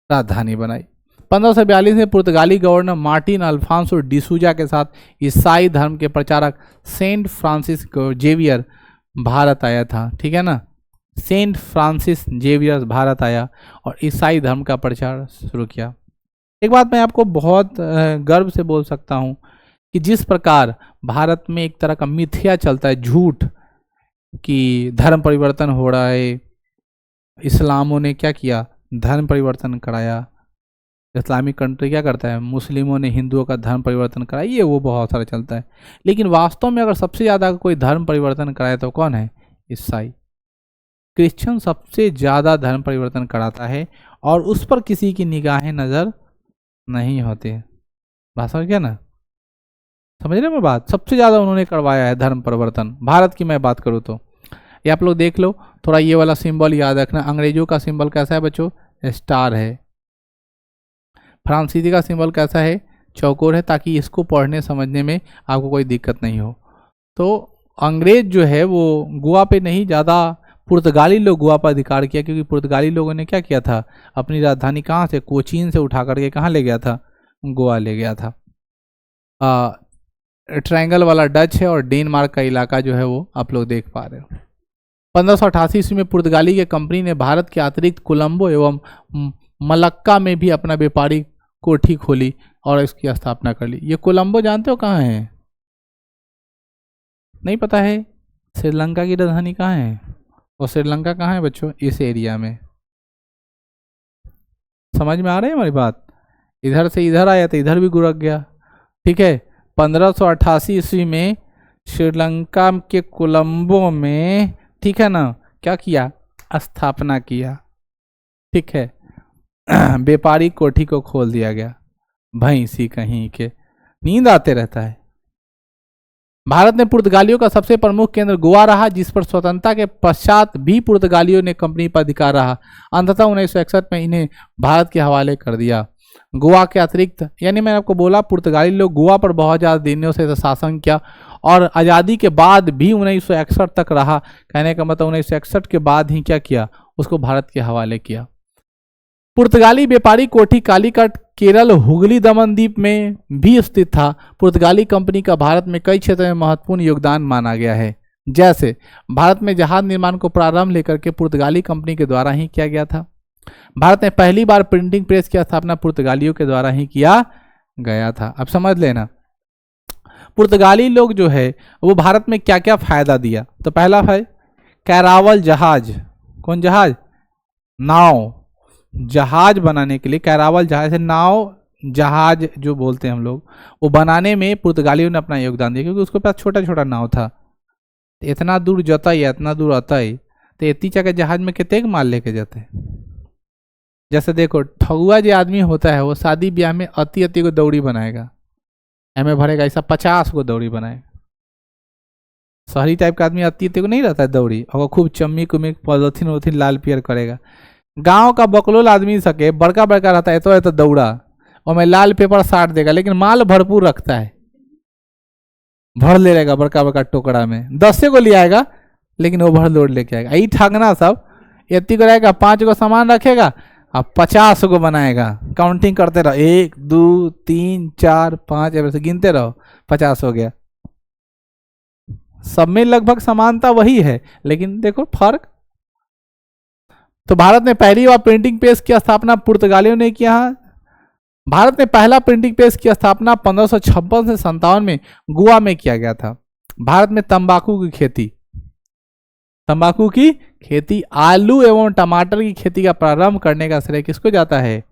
राजधानी बनाई। 1542 में पुर्तगाली गवर्नर मार्टिन अल्फांसो डिसूजा के साथ ईसाई धर्म के प्रचारक सेंट फ्रांसिस जेवियर भारत आया था। ठीक है ना, सेंट फ्रांसिस जेवियर भारत आया और ईसाई धर्म का प्रचार शुरू किया। एक बात मैं आपको बहुत गर्व से बोल सकता हूँ कि जिस प्रकार भारत में एक तरह का मिथ्या चलता है, झूठ, कि धर्म परिवर्तन हो रहा है, इस्लामों ने क्या किया, धर्म परिवर्तन कराया, इस्लामिक कंट्री क्या करता है, मुस्लिमों ने हिंदुओं का धर्म परिवर्तन कराया, ये वो बहुत सारा चलता है। लेकिन वास्तव में अगर सबसे ज़्यादा कोई धर्म परिवर्तन कराए तो कौन है? ईसाई। क्रिश्चियन सबसे ज़्यादा धर्म परिवर्तन कराता है और उस पर किसी की निगाहें नज़र नहीं होती। बात समझ गया ना? समझ रहे हो बात? सबसे ज़्यादा उन्होंने करवाया है धर्म परिवर्तन। भारत की मैं बात करूँ तो ये आप लोग देख लो, थोड़ा ये वाला सिंबल याद रखना। अंग्रेजों का सिंबल कैसा है बच्चों? स्टार है। फ्रांसीसी का सिंबल कैसा है? चौकोर है, ताकि इसको पढ़ने समझने में आपको कोई दिक्कत नहीं हो। तो अंग्रेज जो है वो गोवा पे नहीं, ज़्यादा पुर्तगाली लोग गोवा पर अधिकार किया, क्योंकि पुर्तगाली लोगों ने क्या किया था, अपनी राजधानी कहाँ से, कोचीन से उठा करके कहाँ ले गया था? गोवा ले गया था। ट्रायंगल वाला डच है और डेनमार्क का इलाका जो है वो आप लोग देख पा रहे हो। 1588 ईस्वी में पुर्तगाली के कंपनी ने भारत के अतिरिक्त कोलंबो एवं मलक्का में भी अपना व्यापारिक कोठी खोली और इसकी स्थापना कर ली। ये कोलंबो जानते हो कहाँ है? नहीं पता है? श्रीलंका की राजधानी कहाँ है? और श्रीलंका कहाँ है बच्चों? इस एरिया में। समझ में आ रही है हमारी बात? इधर से इधर आया तो इधर भी गुरक गया। ठीक है, 1588 ईस्वी में श्रीलंका के कोलंबो में, ठीक है ना, क्या किया? स्थापना किया। ठीक है, व्यापारिक कोठी को खोल दिया गया। भैंसी कहीं के, नींद आते रहता है। भारत में पुर्तगालियों का सबसे प्रमुख केंद्र गोवा रहा, जिस पर स्वतंत्रता के पश्चात भी पुर्तगालियों ने कंपनी पर अधिकार रहा। अंततः 1961 में इन्हें भारत के हवाले कर दिया। गोवा के अतिरिक्त, यानी मैंने आपको बोला पुर्तगाली लोग गोवा पर बहुत ज़्यादा दिनों से शासन किया और आज़ादी के बाद भी 1961 तक रहा। कहने का मतलब 1961 के बाद ही क्या किया, उसको भारत के हवाले किया। पुर्तगाली व्यापारी कोठी कालीकट केरल हुगली दमन द्वीप में भी स्थित था। पुर्तगाली कंपनी का भारत में कई क्षेत्रों में महत्वपूर्ण योगदान माना गया है। जैसे भारत में जहाज निर्माण को प्रारंभ लेकर के पुर्तगाली कंपनी के द्वारा ही किया गया था। भारत में पहली बार प्रिंटिंग प्रेस की स्थापना पुर्तगालियों के द्वारा ही किया गया था। अब समझ लेना, पुर्तगाली लोग जो है वो भारत में क्या क्या फायदा दिया। तो पहला है कैरावल जहाज। कौन जहाज? नाव। जहाज बनाने के लिए कैरावल जहाज है, नाव जहाज जो बोलते हैं हम लोग, वो बनाने में पुर्तगालियों ने अपना योगदान दिया, क्योंकि उसके पास छोटा छोटा नाव था। इतना दूर जाता है, इतना दूर आता है, तो इतनी जगह जहाज में कितने माल लेके जाते हैं। जैसे देखो, ठगुआ जो आदमी होता है वो शादी ब्याह में अति अति को दौड़ी बनाएगा, एम भरेगा, ऐसा 50 को दौड़ी बनाएगा। शहरी टाइप का आदमी अति अति को नहीं रहता है दौड़ी, और खूब चम्मी कुम्मी पॉलिथीन उलिथीन लाल पियर करेगा। गांव का बकलोल आदमी सके बड़का बड़का रहता है तो दौड़ा, और मैं लाल पेपर साट देगा, लेकिन माल भरपूर रखता है, भर ले लेगा बड़का बड़का टोकरा में, 10 को ले आएगा, लेकिन वो भर लोड लेके आएगा। यही ठगना सब इतनी को रहेगा, 5 को सामान रखेगा अब 50 को बनाएगा। काउंटिंग करते रहो, 1 2 3 4 5 ऐसे गिनते रहो, 50 हो गया। सब में लगभग समानता वही है, लेकिन देखो फर्क। तो भारत में पहली बार प्रिंटिंग प्रेस की स्थापना पुर्तगालियों ने किया। भारत में पहला प्रिंटिंग प्रेस की स्थापना 1556 से 57 में गोवा में किया गया था। भारत में तंबाकू की खेती, आलू एवं टमाटर की खेती का प्रारंभ करने का श्रेय किसको जाता है?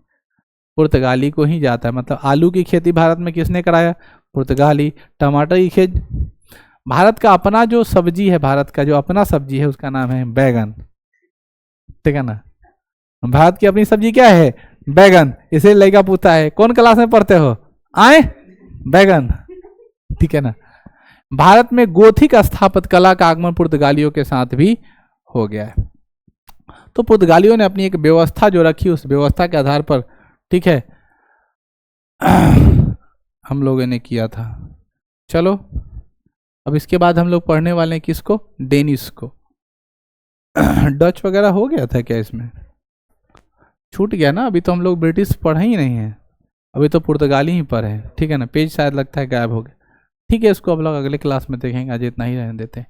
पुर्तगाली को ही जाता है। मतलब आलू की खेती भारत में किसने कराया? पुर्तगाली। टमाटर की खेती, भारत का अपना जो सब्जी है, भारत का जो अपना सब्जी है उसका नाम है बैगन, ठीक है ना। भारत की अपनी सब्जी क्या है? बैगन। इसे लड़का पूछता है कौन क्लास में पढ़ते हो? आए बैगन, ठीक है ना। भारत में गोथिक स्थापत्य कला का आगमन पुर्तगालियों के साथ भी हो गया है। तो पुर्तगालियों ने अपनी एक व्यवस्था जो रखी, उस व्यवस्था के आधार पर, ठीक है, हम लोगों ने किया था। चलो अब इसके बाद हम लोग पढ़ने वाले हैं किसको? डेनिश को। डच वगैरह हो गया था क्या? इसमें छूट गया ना। अभी तो हम लोग ब्रिटिश पढ़े ही नहीं है, अभी तो पुर्तगाली ही पढ़े, ठीक है ना। पेज शायद लगता है गायब हो गया। ठीक है, इसको अब लोग अगले क्लास में देखेंगे, आज इतना ही रहने देते हैं।